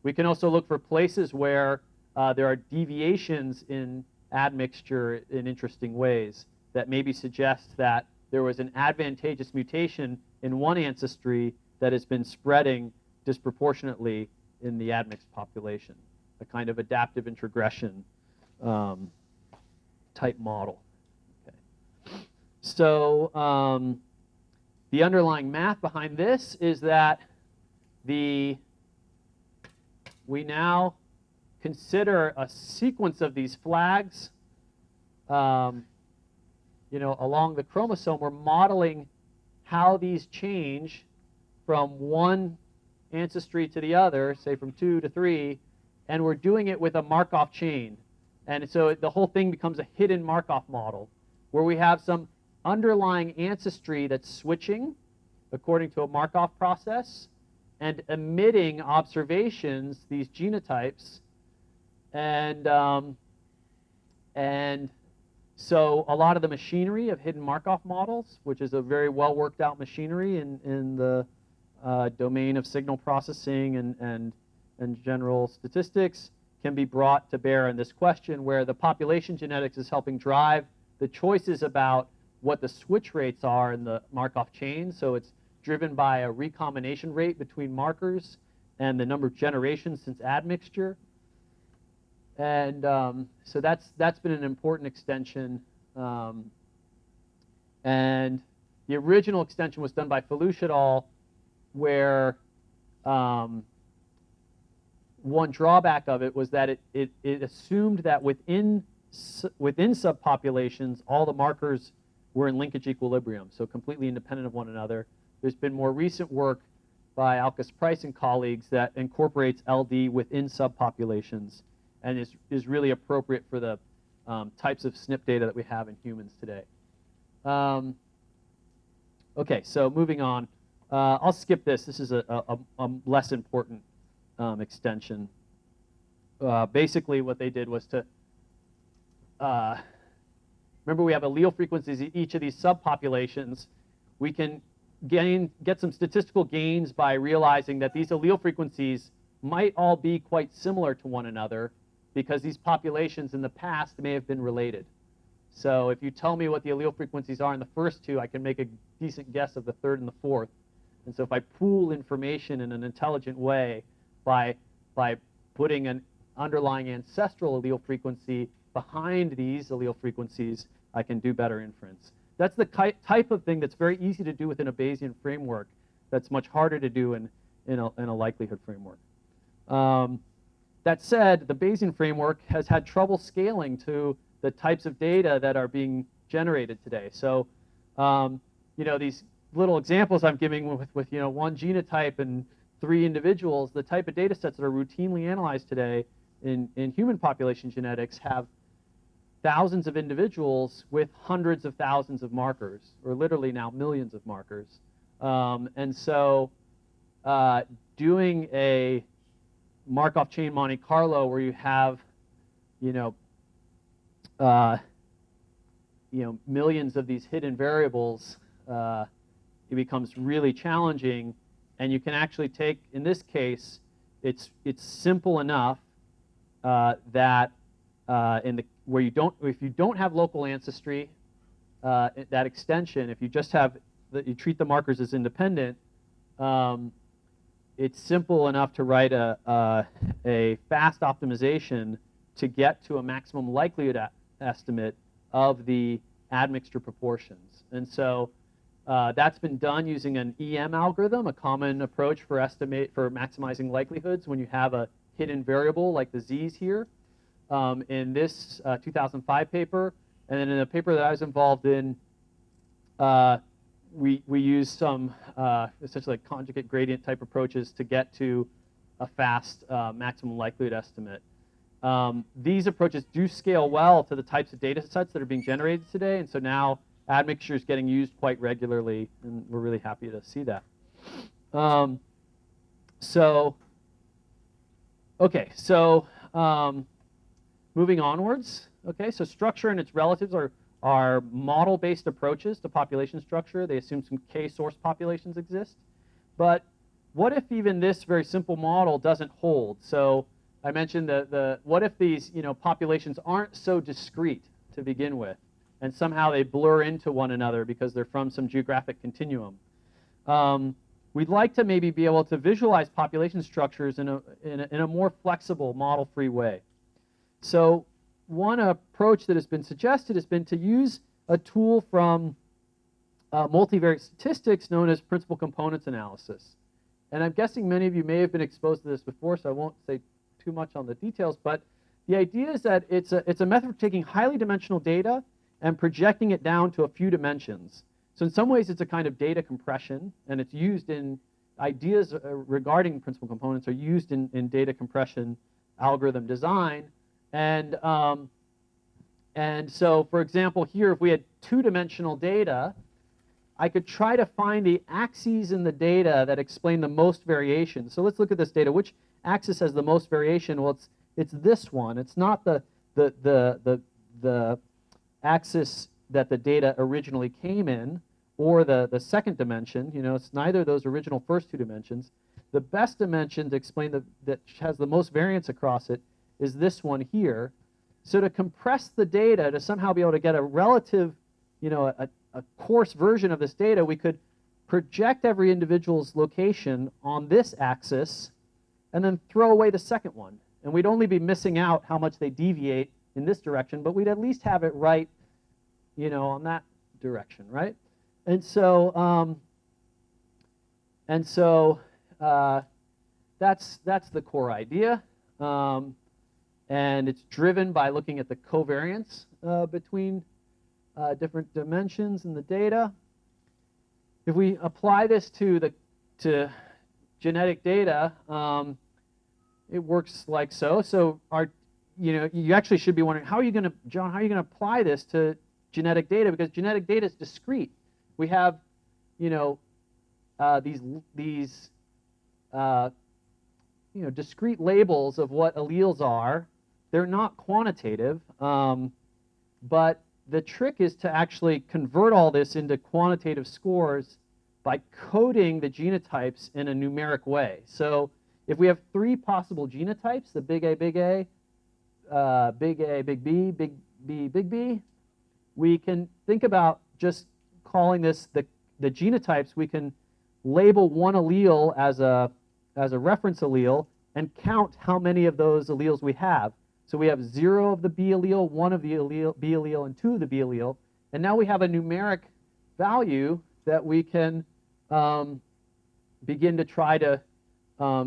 We can also look for places where there are deviations in admixture in interesting ways that maybe suggest that there was an advantageous mutation in one ancestry that has been spreading disproportionately in the admixed population, a kind of adaptive introgression type model. Okay. So the underlying math behind this is that we now consider a sequence of these flags along the chromosome. We're modeling how these change from one ancestry to the other, say from 2 to 3, and we're doing it with a Markov chain. And so the whole thing becomes a hidden Markov model, where we have some underlying ancestry that's switching according to a Markov process and emitting observations, these genotypes. And so a lot of the machinery of hidden Markov models, which is a very well worked out machinery in the domain of signal processing and general statistics, can be brought to bear in this question, where the population genetics is helping drive the choices about what the switch rates are in the Markov chain. So it's driven by a recombination rate between markers and the number of generations since admixture. And so that's been an important extension. And the original extension was done by Falouche et al., where one drawback of it was that it assumed that within subpopulations, all the markers were in linkage equilibrium, so completely independent of one another. There's been more recent work by Alkes Price and colleagues that incorporates LD within subpopulations and is really appropriate for the types of SNP data that we have in humans today. Okay, so moving on. I'll skip this. This is a less important extension. Basically, what they did was to remember, we have allele frequencies in each of these subpopulations. We can get some statistical gains by realizing that these allele frequencies might all be quite similar to one another, because these populations in the past may have been related. So if you tell me what the allele frequencies are in the first two, I can make a decent guess of the third and the fourth. And so if I pool information in an intelligent way by putting an underlying ancestral allele frequency behind these allele frequencies, I can do better inference. That's the type of thing that's very easy to do within a Bayesian framework that's much harder to do in a likelihood framework. That said, the Bayesian framework has had trouble scaling to the types of data that are being generated today. So, these little examples I'm giving with one genotype and 3 individuals, the type of data sets that are routinely analyzed today in human population genetics have thousands of individuals with hundreds of thousands of markers, or literally now millions of markers. And so doing a Markov chain Monte Carlo where you have, millions of these hidden variables, it becomes really challenging. And you can actually take, in this case, it's simple enough that if you don't have local ancestry, that extension, if you just have you treat the markers as independent, it's simple enough to write a fast optimization to get to a maximum likelihood estimate of the admixture proportions. And so that's been done using an EM algorithm, a common approach for maximizing likelihoods when you have a hidden variable like the z's here. In this 2005 paper, and then in a paper that I was involved in, we used some essentially like conjugate gradient type approaches to get to a fast maximum likelihood estimate. These approaches do scale well to the types of data sets that are being generated today, and so now admixture is getting used quite regularly, and we're really happy to see that. Moving onwards, so structure and its relatives are model-based approaches to population structure. They assume some k-source populations exist. But what if even this very simple model doesn't hold? So I mentioned what if these populations aren't so discrete to begin with, and somehow they blur into one another because they're from some geographic continuum? We'd like to maybe be able to visualize population structures in a more flexible, model-free way. So one approach that has been suggested has been to use a tool from multivariate statistics known as principal components analysis. And I'm guessing many of you may have been exposed to this before, so I won't say too much on the details. But the idea is that it's a method of taking highly dimensional data and projecting it down to a few dimensions. So in some ways, it's a kind of data compression, and it's used in ideas regarding principal components are used in data compression algorithm design. And so, for example, here, if we had two-dimensional data, I could try to find the axes in the data that explain the most variation. So let's look at this data. Which axis has the most variation? Well, it's this one. It's not the axis that the data originally came in, or the second dimension. It's neither of those original first two dimensions. The best dimension to explain that has the most variance across it is this one here. So to compress the data, to somehow be able to get a relative, a coarse version of this data, we could project every individual's location on this axis and then throw away the second one. And we'd only be missing out how much they deviate in this direction, but we'd at least have it right, on that direction, right? And so, that's the core idea. And it's driven by looking at the covariance between different dimensions in the data. If we apply this to genetic data, it works like so. So you actually should be wondering, John, how are you going to apply this to genetic data? Because genetic data is discrete. We have, these discrete labels of what alleles are. They're not quantitative, but the trick is to actually convert all this into quantitative scores by coding the genotypes in a numeric way. So if we have three possible genotypes, the big A, big A, big A, big B, big B, big B, we can think about just calling this the genotypes. We can label one allele as a reference allele and count how many of those alleles we have. So we have 0 of the B allele, 1 of the B allele, and 2 of the B allele. And now we have a numeric value that we can begin to try to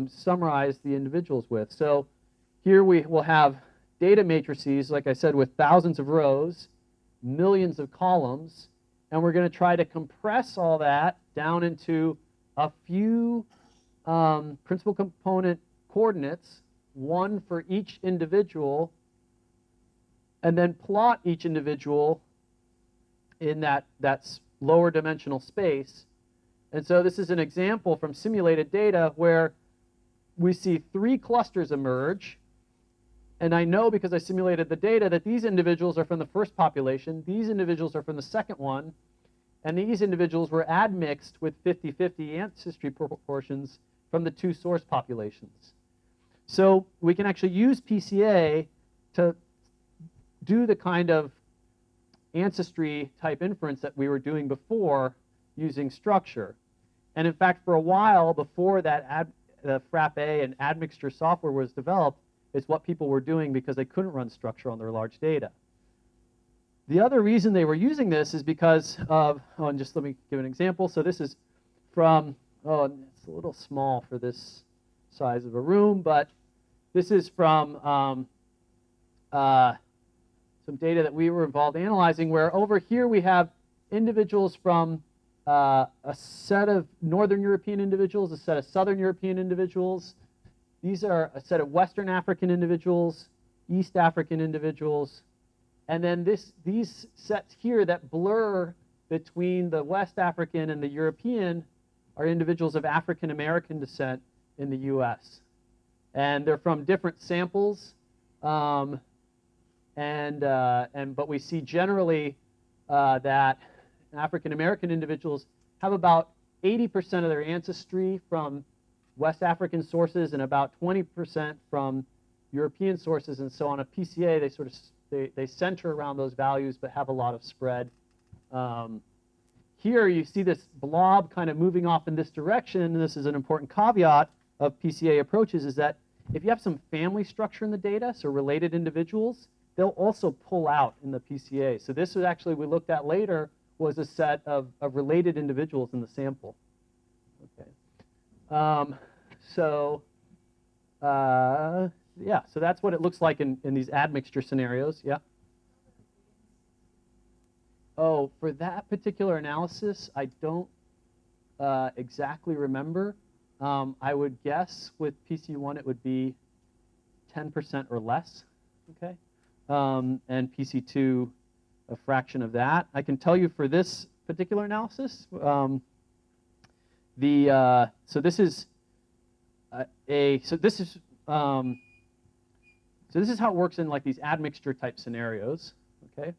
summarize the individuals with. So here we will have data matrices, like I said, with thousands of rows, millions of columns, and we're going to try to compress all that down into a few principal component coordinates, one for each individual, and then plot each individual in that lower dimensional space. And so this is an example from simulated data where we see 3 clusters emerge. And I know, because I simulated the data, that these individuals are from the first population, these individuals are from the second one, and these individuals were admixed with 50-50 ancestry proportions from the 2 source populations. So we can actually use PCA to do the kind of ancestry type inference that we were doing before using structure. And in fact, for a while before that the FRAP and admixture software was developed, it's what people were doing because they couldn't run structure on their large data. The other reason they were using this is because of, and just let me give an example. So this is from, it's a little small for this size of a room, but this is from some data that we were involved analyzing, where over here we have individuals from a set of Northern European individuals, a set of Southern European individuals. These are a set of Western African individuals, East African individuals, and then these sets here that blur between the West African and the European are individuals of African American descent in the US. And they're from different samples, but we see generally that African American individuals have about 80% of their ancestry from West African sources and about 20% from European sources. And so on a PCA, they sort of they center around those values but have a lot of spread. Here you see this blob kind of moving off in this direction, and this is an important caveat of PCA approaches, is that if you have some family structure in the data, so related individuals, they'll also pull out in the PCA. So this was actually, we looked at later, was a set of related individuals in the sample. Okay. Yeah, so that's what it looks like in these admixture scenarios. Yeah. Oh, for that particular analysis, I don't exactly remember. I would guess with PC1 it would be 10% or less. Okay. And PC2 a fraction of that. I can tell you for this particular analysis, so this is this is how it works in like these admixture type scenarios, okay,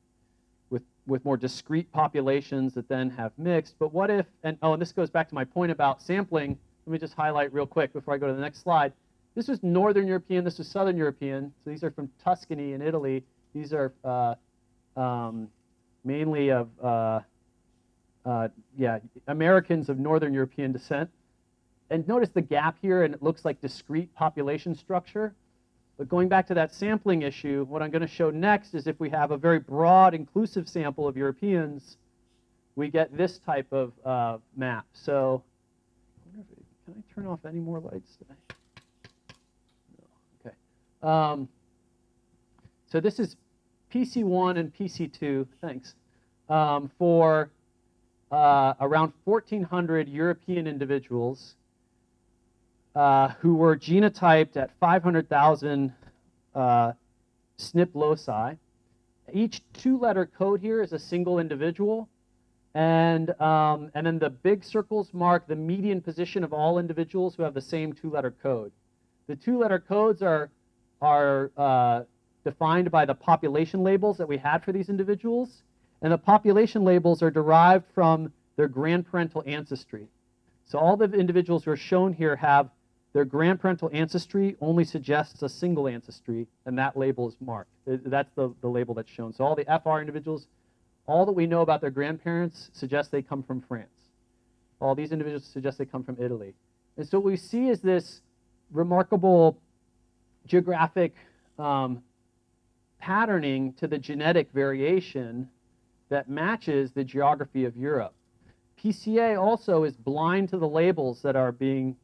with more discrete populations that then have mixed. But what if, and this goes back to my point about sampling. Let me just highlight real quick before I go to the next slide. This was Northern European, this was Southern European. So these are from Tuscany in Italy. These are mainly of Americans of Northern European descent. And notice the gap here, and it looks like discrete population structure. But going back to that sampling issue, what I'm going to show next is if we have a very broad, inclusive sample of Europeans, we get this type of map. So can I turn off any more lights today? No. Okay. So this is PC1 and PC2, thanks, for around 1,400 European individuals who were genotyped at 500,000 SNP loci. Each 2-letter code here is a single individual, and then the big circles mark the median position of all individuals who have the same 2-letter code. The 2-letter codes are defined by the population labels that we had for these individuals, and the population labels are derived from their grandparental ancestry. So all the individuals who are shown here have their grandparental ancestry only suggests a single ancestry, and that label is marked. That's the label that's shown. So all the FR individuals, all that we know about their grandparents suggests they come from France. All these individuals suggest they come from Italy. And so what we see is this remarkable geographic patterning to the genetic variation that matches the geography of Europe. PCA also is blind to the labels that are being,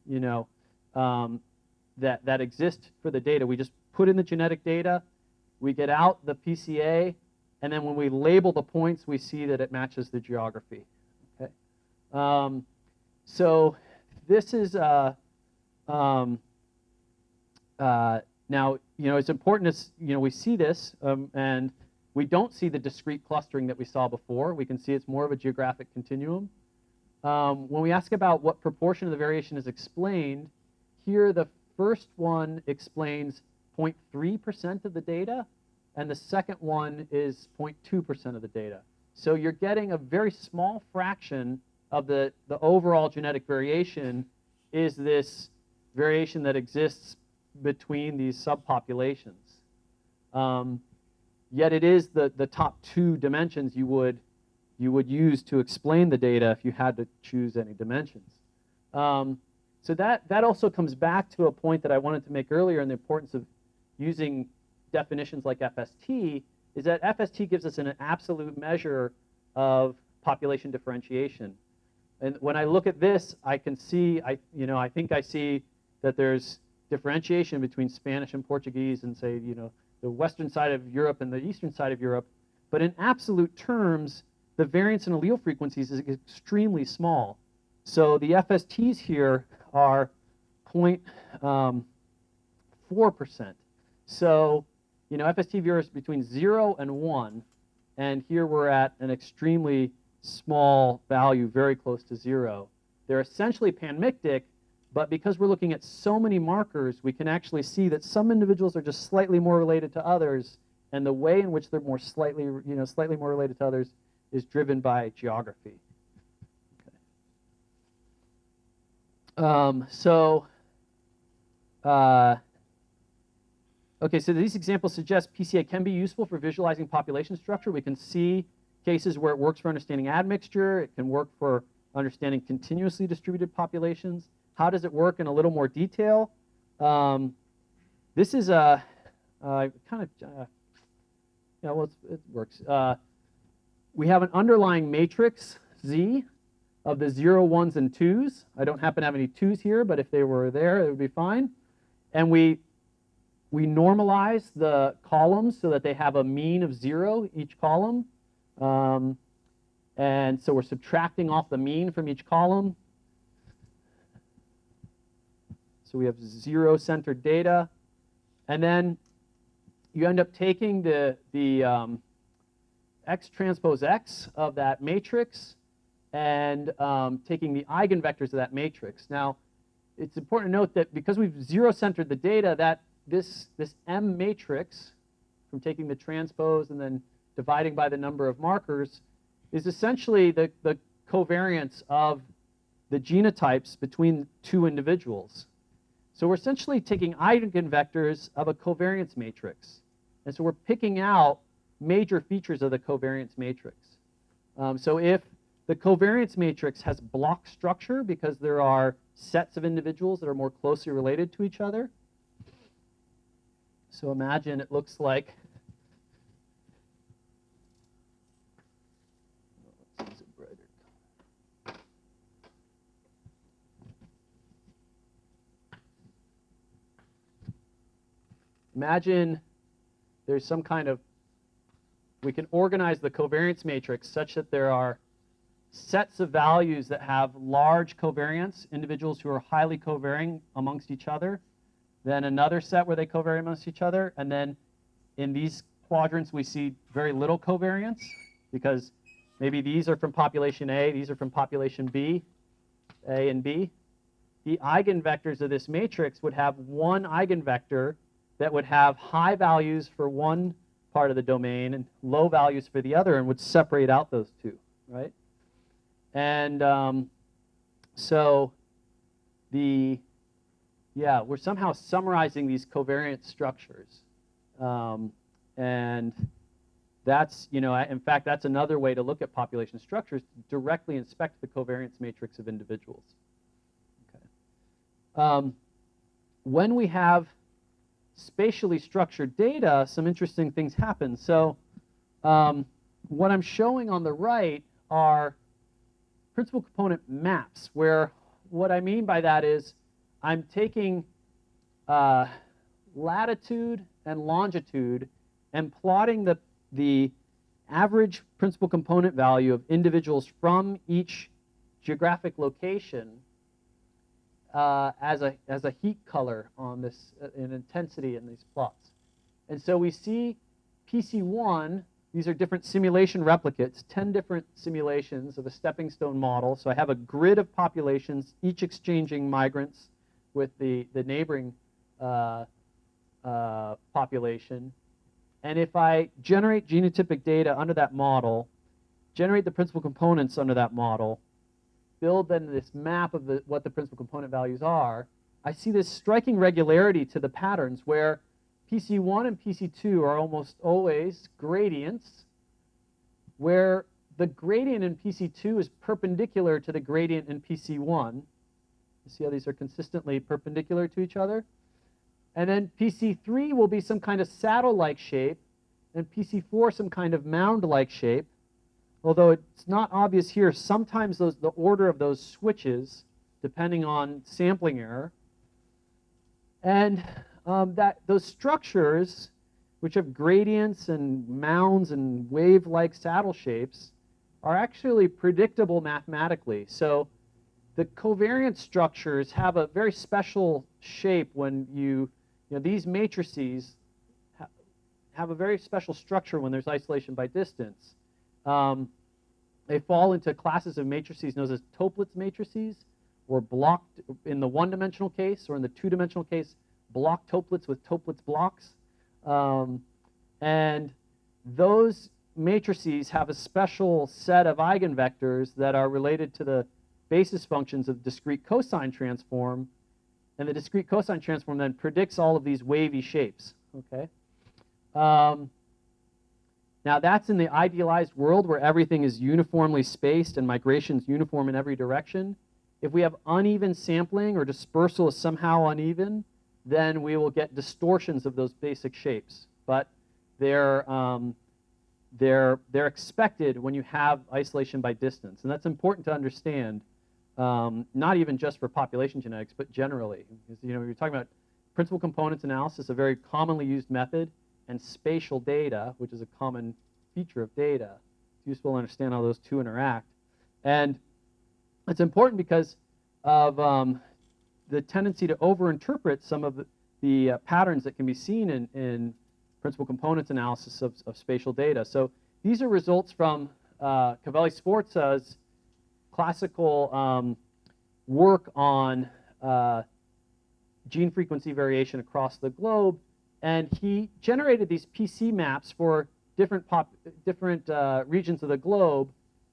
that exist for the data. We just put in the genetic data, we get out the PCA, and then when we label the points, we see that it matches the geography. Okay. So this is now, it's important as we see this, and We don't see the discrete clustering that we saw before. We can see it's more of a geographic continuum. When we ask about what proportion of the variation is explained, here the first one explains 0.3% of the data, and the second one is 0.2% of the data. So you're getting a very small fraction of the overall genetic variation is this variation that exists between these subpopulations. Yet it is the top two dimensions you would use to explain the data if you had to choose any dimensions. So that also comes back to a point that I wanted to make earlier in the importance of using definitions like FST, is that FST gives us an absolute measure of population differentiation. And when I look at this, I can see, I think I see that there's differentiation between Spanish and Portuguese and, say, the western side of Europe and the eastern side of Europe. But in absolute terms, the variance in allele frequencies is extremely small. So the FSTs here are 0.4%. So, FST varies between 0 and 1, and here we're at an extremely small value, very close to 0. They're essentially panmictic, but because we're looking at so many markers, we can actually see that some individuals are just slightly more related to others, and the way in which they're slightly more related to others is driven by geography. Okay, so these examples suggest PCA can be useful for visualizing population structure. We can see cases where it works for understanding admixture. It can work for understanding continuously distributed populations. How does it work in a little more detail? This is a it works. We have an underlying matrix Z of the 0, 1s, and 2s. I don't happen to have any 2s here, but if they were there, it would be fine. And we normalize the columns so that they have a mean of 0 each column. And so we're subtracting off the mean from each column. So we have 0-centered data. And then you end up taking the X transpose X of that matrix and taking the eigenvectors of that matrix. Now, it's important to note that because we've 0-centered the data, that this M matrix, from taking the transpose and then dividing by the number of markers, is essentially the covariance of the genotypes between two individuals. So we're essentially taking eigenvectors of a covariance matrix. And so we're picking out major features of the covariance matrix. So if the covariance matrix has block structure because there are sets of individuals that are more closely related to each other. So imagine it looks like imagine there's some kind of, we can organize the covariance matrix such that there are sets of values that have large covariance, individuals who are highly covariant amongst each other, then another set where they covary amongst each other, and then in these quadrants we see very little covariance because maybe these are from population A, these are from population B, A and B. The eigenvectors of this matrix would have one eigenvector that would have high values for one part of the domain and low values for the other, and would separate out those two, right? And so we're somehow summarizing these covariance structures. And that's, in fact, that's another way to look at population structures, to directly inspect the covariance matrix of individuals. Okay. When we have spatially structured data, some interesting things happen. So what I'm showing on the right are principal component maps, where what I mean by that is I'm taking latitude and longitude and plotting the average principal component value of individuals from each geographic location as a heat color on this, in intensity in these plots. And so we see PC1 These are different simulation replicates, 10 different simulations of a stepping stone model. So I have a grid of populations, each exchanging migrants with the neighboring population. And if I generate genotypic data under that model, generate the principal components under that model, build then this map of what the principal component values are, I see this striking regularity to the patterns where PC1 and PC2 are almost always gradients, where the gradient in PC2 is perpendicular to the gradient in PC1. You see how these are consistently perpendicular to each other? And then PC3 will be some kind of saddle-like shape, and PC4 some kind of mound-like shape. Although it's not obvious here, sometimes the order of those switches depending on sampling error. And those structures, which have gradients and mounds and wave-like saddle shapes, are actually predictable mathematically. So the covariant structures have a very special shape when these matrices have a very special structure when there's isolation by distance. They fall into classes of matrices known as Toeplitz matrices, or blocked in the one-dimensional case, or in the two-dimensional case, block Toeplitz with Toeplitz blocks. And those matrices have a special set of eigenvectors that are related to the basis functions of discrete cosine transform, and the discrete cosine transform then predicts all of these wavy shapes. Okay. Now that's in the idealized world where everything is uniformly spaced and migration is uniform in every direction. If we have uneven sampling or dispersal is somehow uneven, then we will get distortions of those basic shapes. But they're expected when you have isolation by distance, and that's important to understand. Not even just for population genetics, but generally. Because, you're talking about principal components analysis, a very commonly used method, and spatial data, which is a common feature of data. It's useful to understand how those two interact. And it's important because of the tendency to overinterpret some of the patterns that can be seen in principal components analysis of spatial data. So these are results from Cavelli-Sforza's classical work on gene frequency variation across the globe, and he generated these PC maps for different regions of the globe.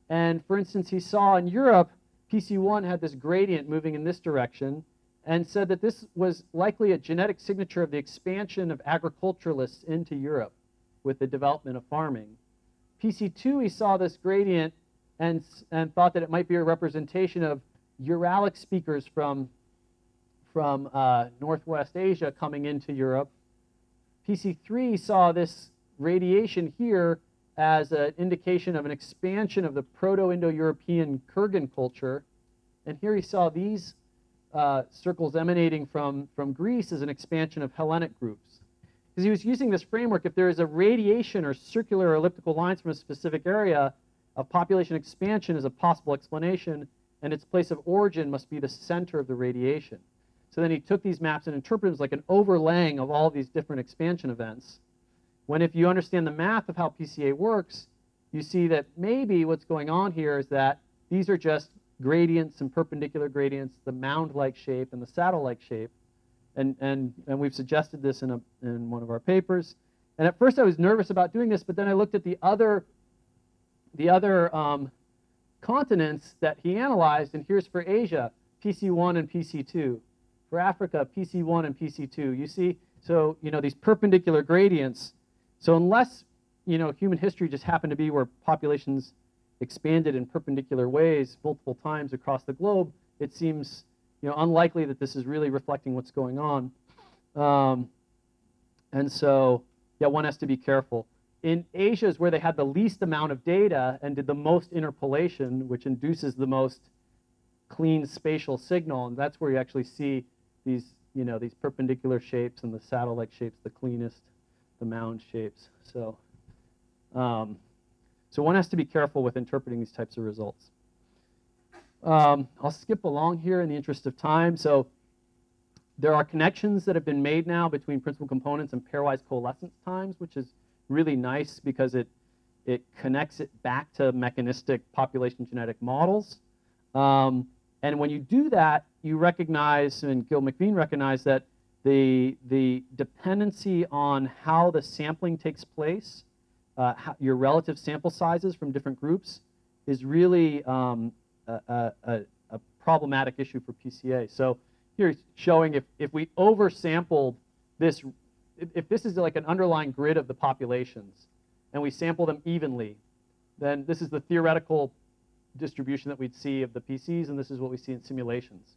And for instance, he saw in Europe, PC1 had this gradient moving in this direction, and said that this was likely a genetic signature of the expansion of agriculturalists into Europe with the development of farming. PC2, he saw this gradient and thought that it might be a representation of Uralic speakers from Northwest Asia coming into Europe. PC3 saw this radiation here as an indication of an expansion of the Proto-Indo-European Kurgan culture. And here he saw these circles emanating from Greece as an expansion of Hellenic groups. Because he was using this framework, if there is a radiation or circular or elliptical lines from a specific area, of population expansion is a possible explanation, and its place of origin must be the center of the radiation. So then he took these maps and interpreted them as like an overlaying of all these different expansion events. When if you understand the math of how PCA works, you see that maybe what's going on here is that these are just gradients and perpendicular gradients, the mound-like shape and the saddle-like shape. And we've suggested this in one of our papers. And at first I was nervous about doing this, but then I looked at the other continents that he analyzed, and here's for Asia, PC1 and PC2. For Africa, PC1 and PC2. You see, so, these perpendicular gradients. So unless, human history just happened to be where populations expanded in perpendicular ways multiple times across the globe, it seems, unlikely that this is really reflecting what's going on. And so, yeah, one has to be careful. In Asia is where they had the least amount of data and did the most interpolation, which induces the most clean spatial signal, and that's where you actually see these, these perpendicular shapes and the saddle-like shapes, the cleanest, the mound shapes. So, so one has to be careful with interpreting these types of results. I'll skip along here in the interest of time. So there are connections that have been made now between principal components and pairwise coalescence times, which is really nice because it It connects it back to mechanistic population genetic models. And when you do that, you recognize, and Gil McVean recognized, that the dependency on how the sampling takes place, your relative sample sizes from different groups, is really a problematic issue for PCA. So here he's showing if we oversampled this, if this is like an underlying grid of the populations, and we sample them evenly, then this is the theoretical distribution that we'd see of the PCs, and this is what we see in simulations.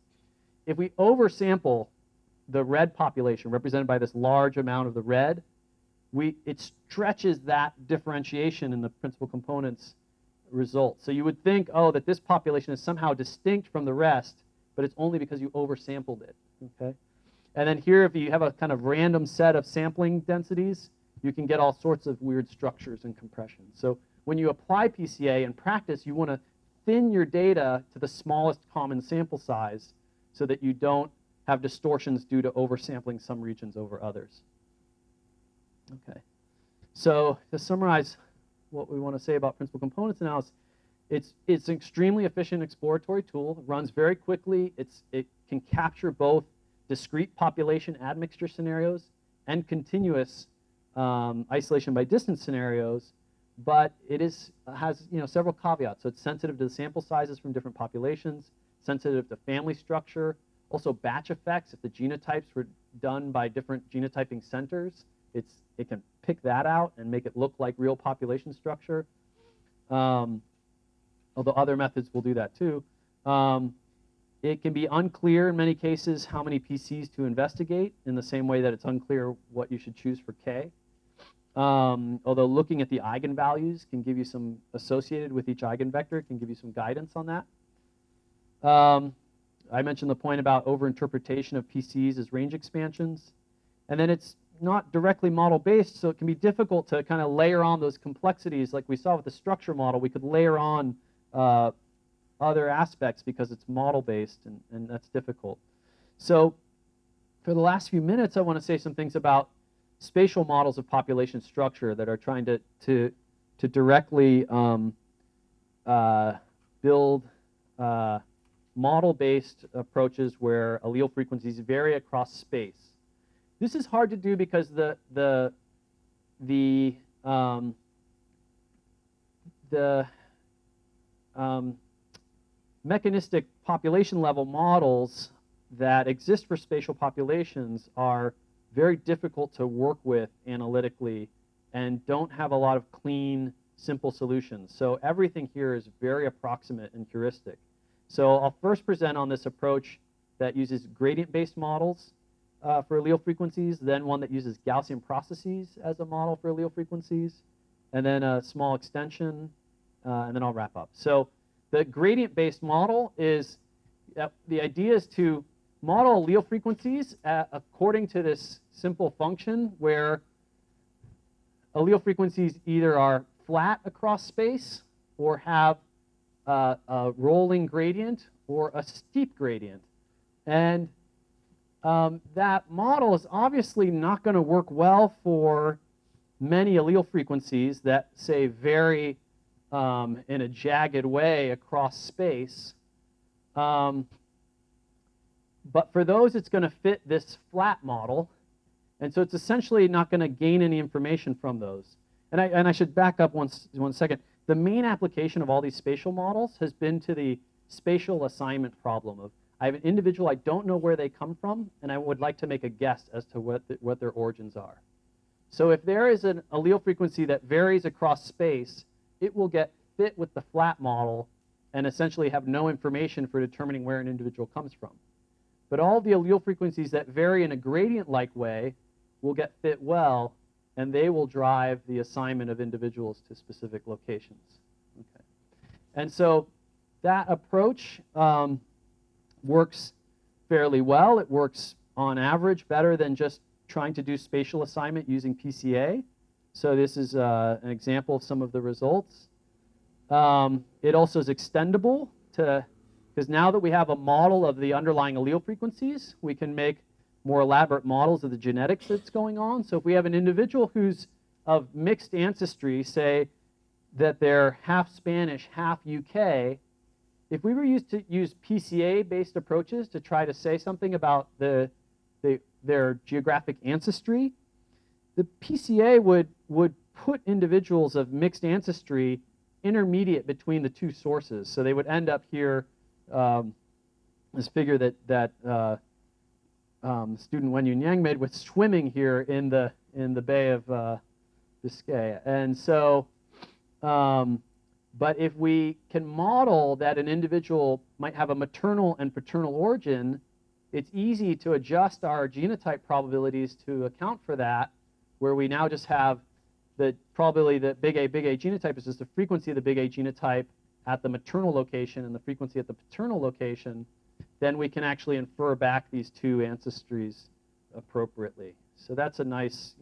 If we oversample the red population, represented by this large amount of the red, it stretches that differentiation in the principal components result. So you would think, oh, that this population is somehow distinct from the rest, but it's only because you oversampled it. Okay? And then here, if you have a kind of random set of sampling densities, you can get all sorts of weird structures and compression. So when you apply PCA in practice, you want to thin your data to the smallest common sample size so that you don't have distortions due to oversampling some regions over others. Okay. So to summarize what we want to say about principal components analysis, it's an extremely efficient exploratory tool. It runs very quickly. It can capture both discrete population admixture scenarios and continuous isolation by distance scenarios, but it has several caveats. So it's sensitive to the sample sizes from different populations, sensitive to family structure, also batch effects. If the genotypes were done by different genotyping centers, it can pick that out and make it look like real population structure, although other methods will do that too. It can be unclear in many cases how many PCs to investigate, in the same way that it's unclear what you should choose for K. Although looking at the eigenvalues can give you some, associated with each eigenvector, can give you some guidance on that. I mentioned the point about overinterpretation of PCs as range expansions. And then it's not directly model-based, so it can be difficult to kind of layer on those complexities. Like we saw with the structure model, we could layer on other aspects because it's model-based, and that's difficult. So for the last few minutes, I want to say some things about spatial models of population structure that are trying to directly build model-based approaches where allele frequencies vary across space. This is hard to do because the mechanistic population level models that exist for spatial populations are very difficult to work with analytically and don't have a lot of clean, simple solutions. So everything here is very approximate and heuristic. So I'll first present on this approach that uses gradient-based models for allele frequencies, then one that uses Gaussian processes as a model for allele frequencies, and then a small extension, and then I'll wrap up. So the gradient-based model is, the idea is to model allele frequencies according to this simple function where allele frequencies either are flat across space or have a rolling gradient or a steep gradient. And that model is obviously not going to work well for many allele frequencies that, say, vary in a jagged way across space. But for those, it's going to fit this flat model. And so it's essentially not going to gain any information from those. And I should back up one second. The main application of all these spatial models has been to the spatial assignment problem of, I have an individual, I don't know where they come from, and I would like to make a guess as to what their origins are. So if there is an allele frequency that varies across space, it will get fit with the flat model and essentially have no information for determining where an individual comes from. But all the allele frequencies that vary in a gradient-like way will get fit well, and they will drive the assignment of individuals to specific locations. Okay. And so that approach works fairly well. It works on average better than just trying to do spatial assignment using PCA. So this is an example of some of the results. It also is extendable to, because now that we have a model of the underlying allele frequencies, we can make more elaborate models of the genetics that's going on. So if we have an individual who's of mixed ancestry, say that they're half Spanish, half UK, if we were used to use PCA-based approaches to try to say something about their geographic ancestry, the PCA would put individuals of mixed ancestry intermediate between the two sources. So they would end up here, this figure that student Wen Yun Yang made with swimming here in the Bay of Biscay. And so, but if we can model that an individual might have a maternal and paternal origin, it's easy to adjust our genotype probabilities to account for that, where we now just have the probability that big A genotype is just the frequency of the big A genotype at the maternal location and the frequency at the paternal location. Then we can actually infer back these two ancestries appropriately. So that's a nice,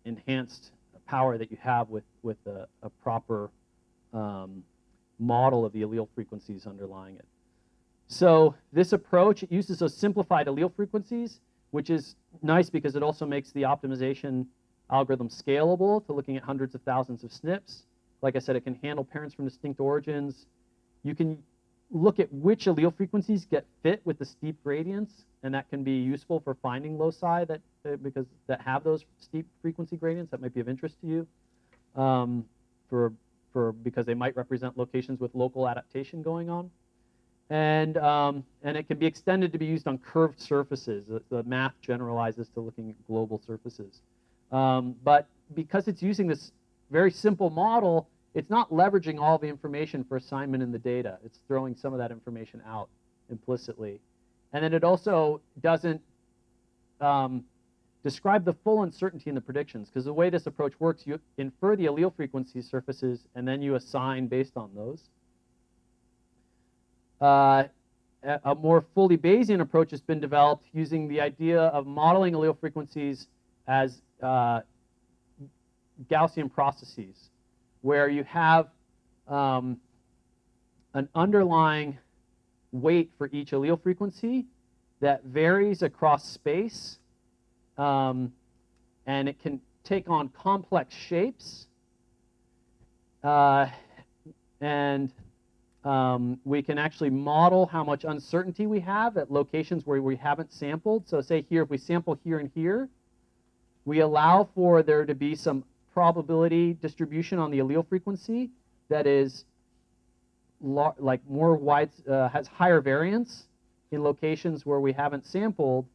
enhanced power that you have with a proper model of the allele frequencies underlying it. So this approach, it uses those simplified allele frequencies, which is nice because it also makes the optimization algorithm scalable to looking at hundreds of thousands of SNPs. Like I said, it can handle parents from distinct origins. You can look at which allele frequencies get fit with the steep gradients, and that can be useful for finding loci that have those steep frequency gradients that might be of interest to you, because they might represent locations with local adaptation going on. And it can be extended to be used on curved surfaces. The math generalizes to looking at global surfaces. But because it's using this very simple model, it's not leveraging all the information for assignment in the data. It's throwing some of that information out implicitly. And then it also doesn't describe the full uncertainty in the predictions, because the way this approach works, you infer the allele frequency surfaces, and then you assign based on those. A more fully Bayesian approach has been developed using the idea of modeling allele frequencies as Gaussian processes, where you have an underlying weight for each allele frequency that varies across space, and it can take on complex shapes, and we can actually model how much uncertainty we have at locations where we haven't sampled. So say here, if we sample here and here, we allow for there to be some probability distribution on the allele frequency that is like more wide, has higher variance in locations where we haven't sampled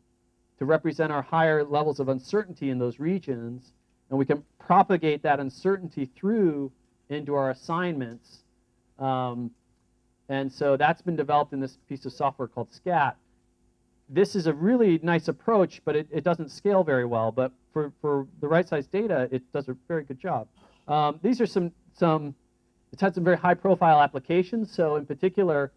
to represent our higher levels of uncertainty in those regions. And we can propagate that uncertainty through into our assignments. And so that's been developed in this piece of software called SCAT. This is a really nice approach, but it doesn't scale very well. But for the right size data, it does a very good job. These are it's had some very high profile applications. So in particular,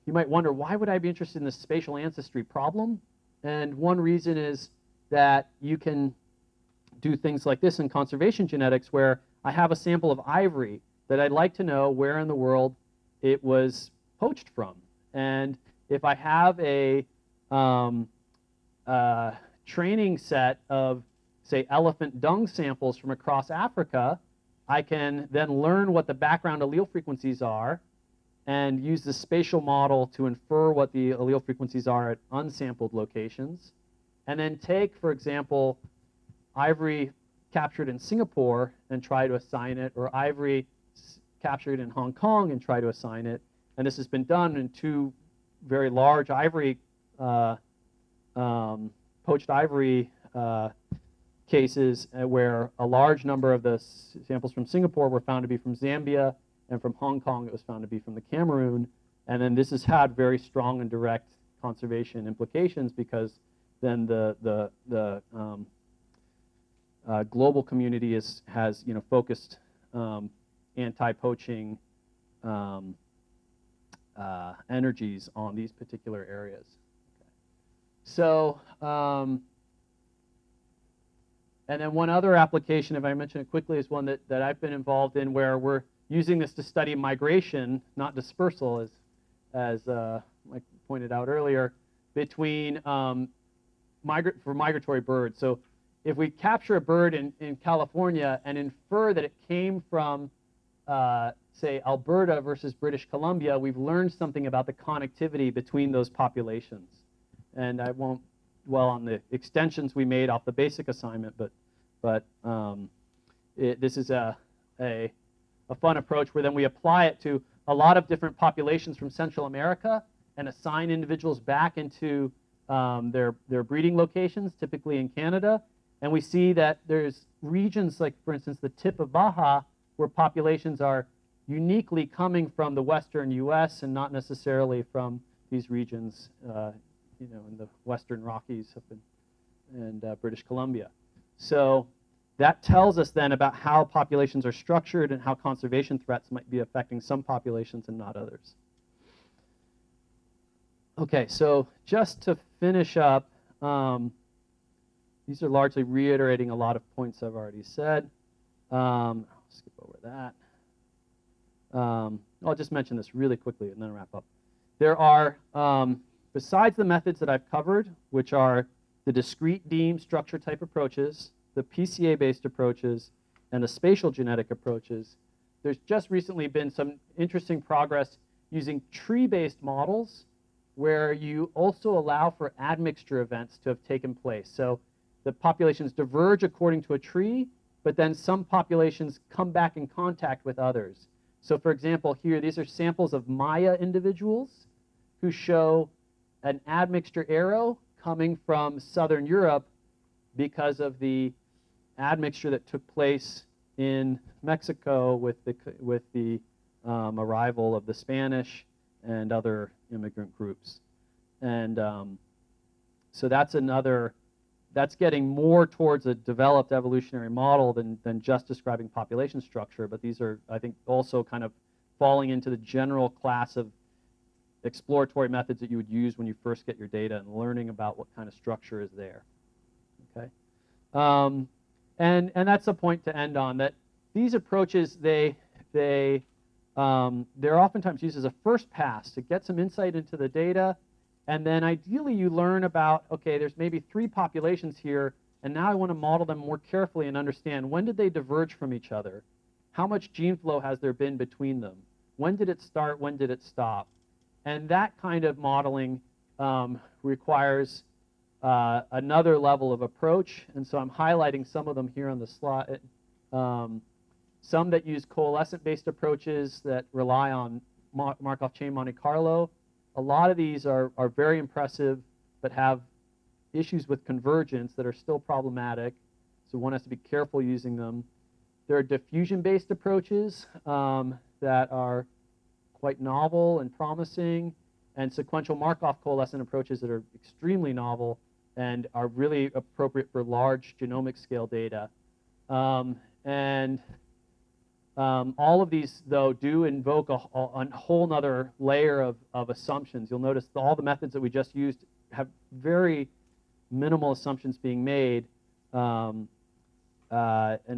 you might wonder, why would I be interested in the spatial ancestry problem? And one reason is that you can do things like this in conservation genetics, where I have a sample of ivory that I'd like to know where in the world it was poached from. And if I have a training set of, say, elephant dung samples from across Africa, I can then learn what the background allele frequencies are and use the spatial model to infer what the allele frequencies are at unsampled locations. And then take, for example, ivory captured in Singapore and try to assign it, or ivory captured in Hong Kong and try to assign it. And this has been done in two very large ivory, poached ivory cases, where a large number of the samples from Singapore were found to be from Zambia, and from Hong Kong it was found to be from the Cameroon. And then this has had very strong and direct conservation implications, because then the global community has focused anti-poaching energies on these particular areas. Okay. So, and then one other application, if I mention it quickly, is one that I've been involved in, where we're using this to study migration, not dispersal, as Mike pointed out earlier, between for migratory birds. So if we capture a bird in California and infer that it came from, say, Alberta versus British Columbia, we've learned something about the connectivity between those populations. And I won't dwell on the extensions we made off the basic assignment, but this is a fun approach where then we apply it to a lot of different populations from Central America and assign individuals back into their breeding locations, typically in Canada. And we see that there's regions like, for instance, the tip of Baja, where populations are uniquely coming from the western US and not necessarily from these regions in the western Rockies up in British Columbia. So that tells us then about how populations are structured and how conservation threats might be affecting some populations and not others. Okay, so just to finish up, these are largely reiterating a lot of points I've already said. I'll skip over that. I'll just mention this really quickly and then wrap up. There are, besides the methods that I've covered, which are the discrete deemed structure type approaches, the PCA-based approaches, and the spatial genetic approaches, there's just recently been some interesting progress using tree-based models where you also allow for admixture events to have taken place. So the populations diverge according to a tree, but then some populations come back in contact with others. So for example, here, these are samples of Maya individuals who show an admixture arrow coming from Southern Europe because of the admixture that took place in Mexico with the arrival of the Spanish and other immigrant groups. And so that's getting more towards a developed evolutionary model than just describing population structure, but these are, I think, also kind of falling into the general class of exploratory methods that you would use when you first get your data and learning about what kind of structure is there. Okay, and that's a point to end on, that these approaches, they're oftentimes used as a first pass to get some insight into the data, and then ideally you learn about, okay, there's maybe 3 populations here, and now I want to model them more carefully and understand, when did they diverge from each other? How much gene flow has there been between them? When did it start? When did it stop? And that kind of modeling requires another level of approach, and so I'm highlighting some of them here on the slide. Some that use coalescent-based approaches that rely on Markov chain Monte Carlo. A lot of these are very impressive, but have issues with convergence that are still problematic, so one has to be careful using them. There are diffusion-based approaches that are quite novel and promising, and sequential Markov coalescent approaches that are extremely novel and are really appropriate for large genomic scale data. All of these, though, do invoke a whole nother layer of assumptions. You'll notice all the methods that we just used have very minimal assumptions being made, and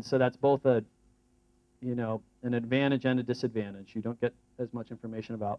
so that's both an advantage and a disadvantage. You don't get as much information about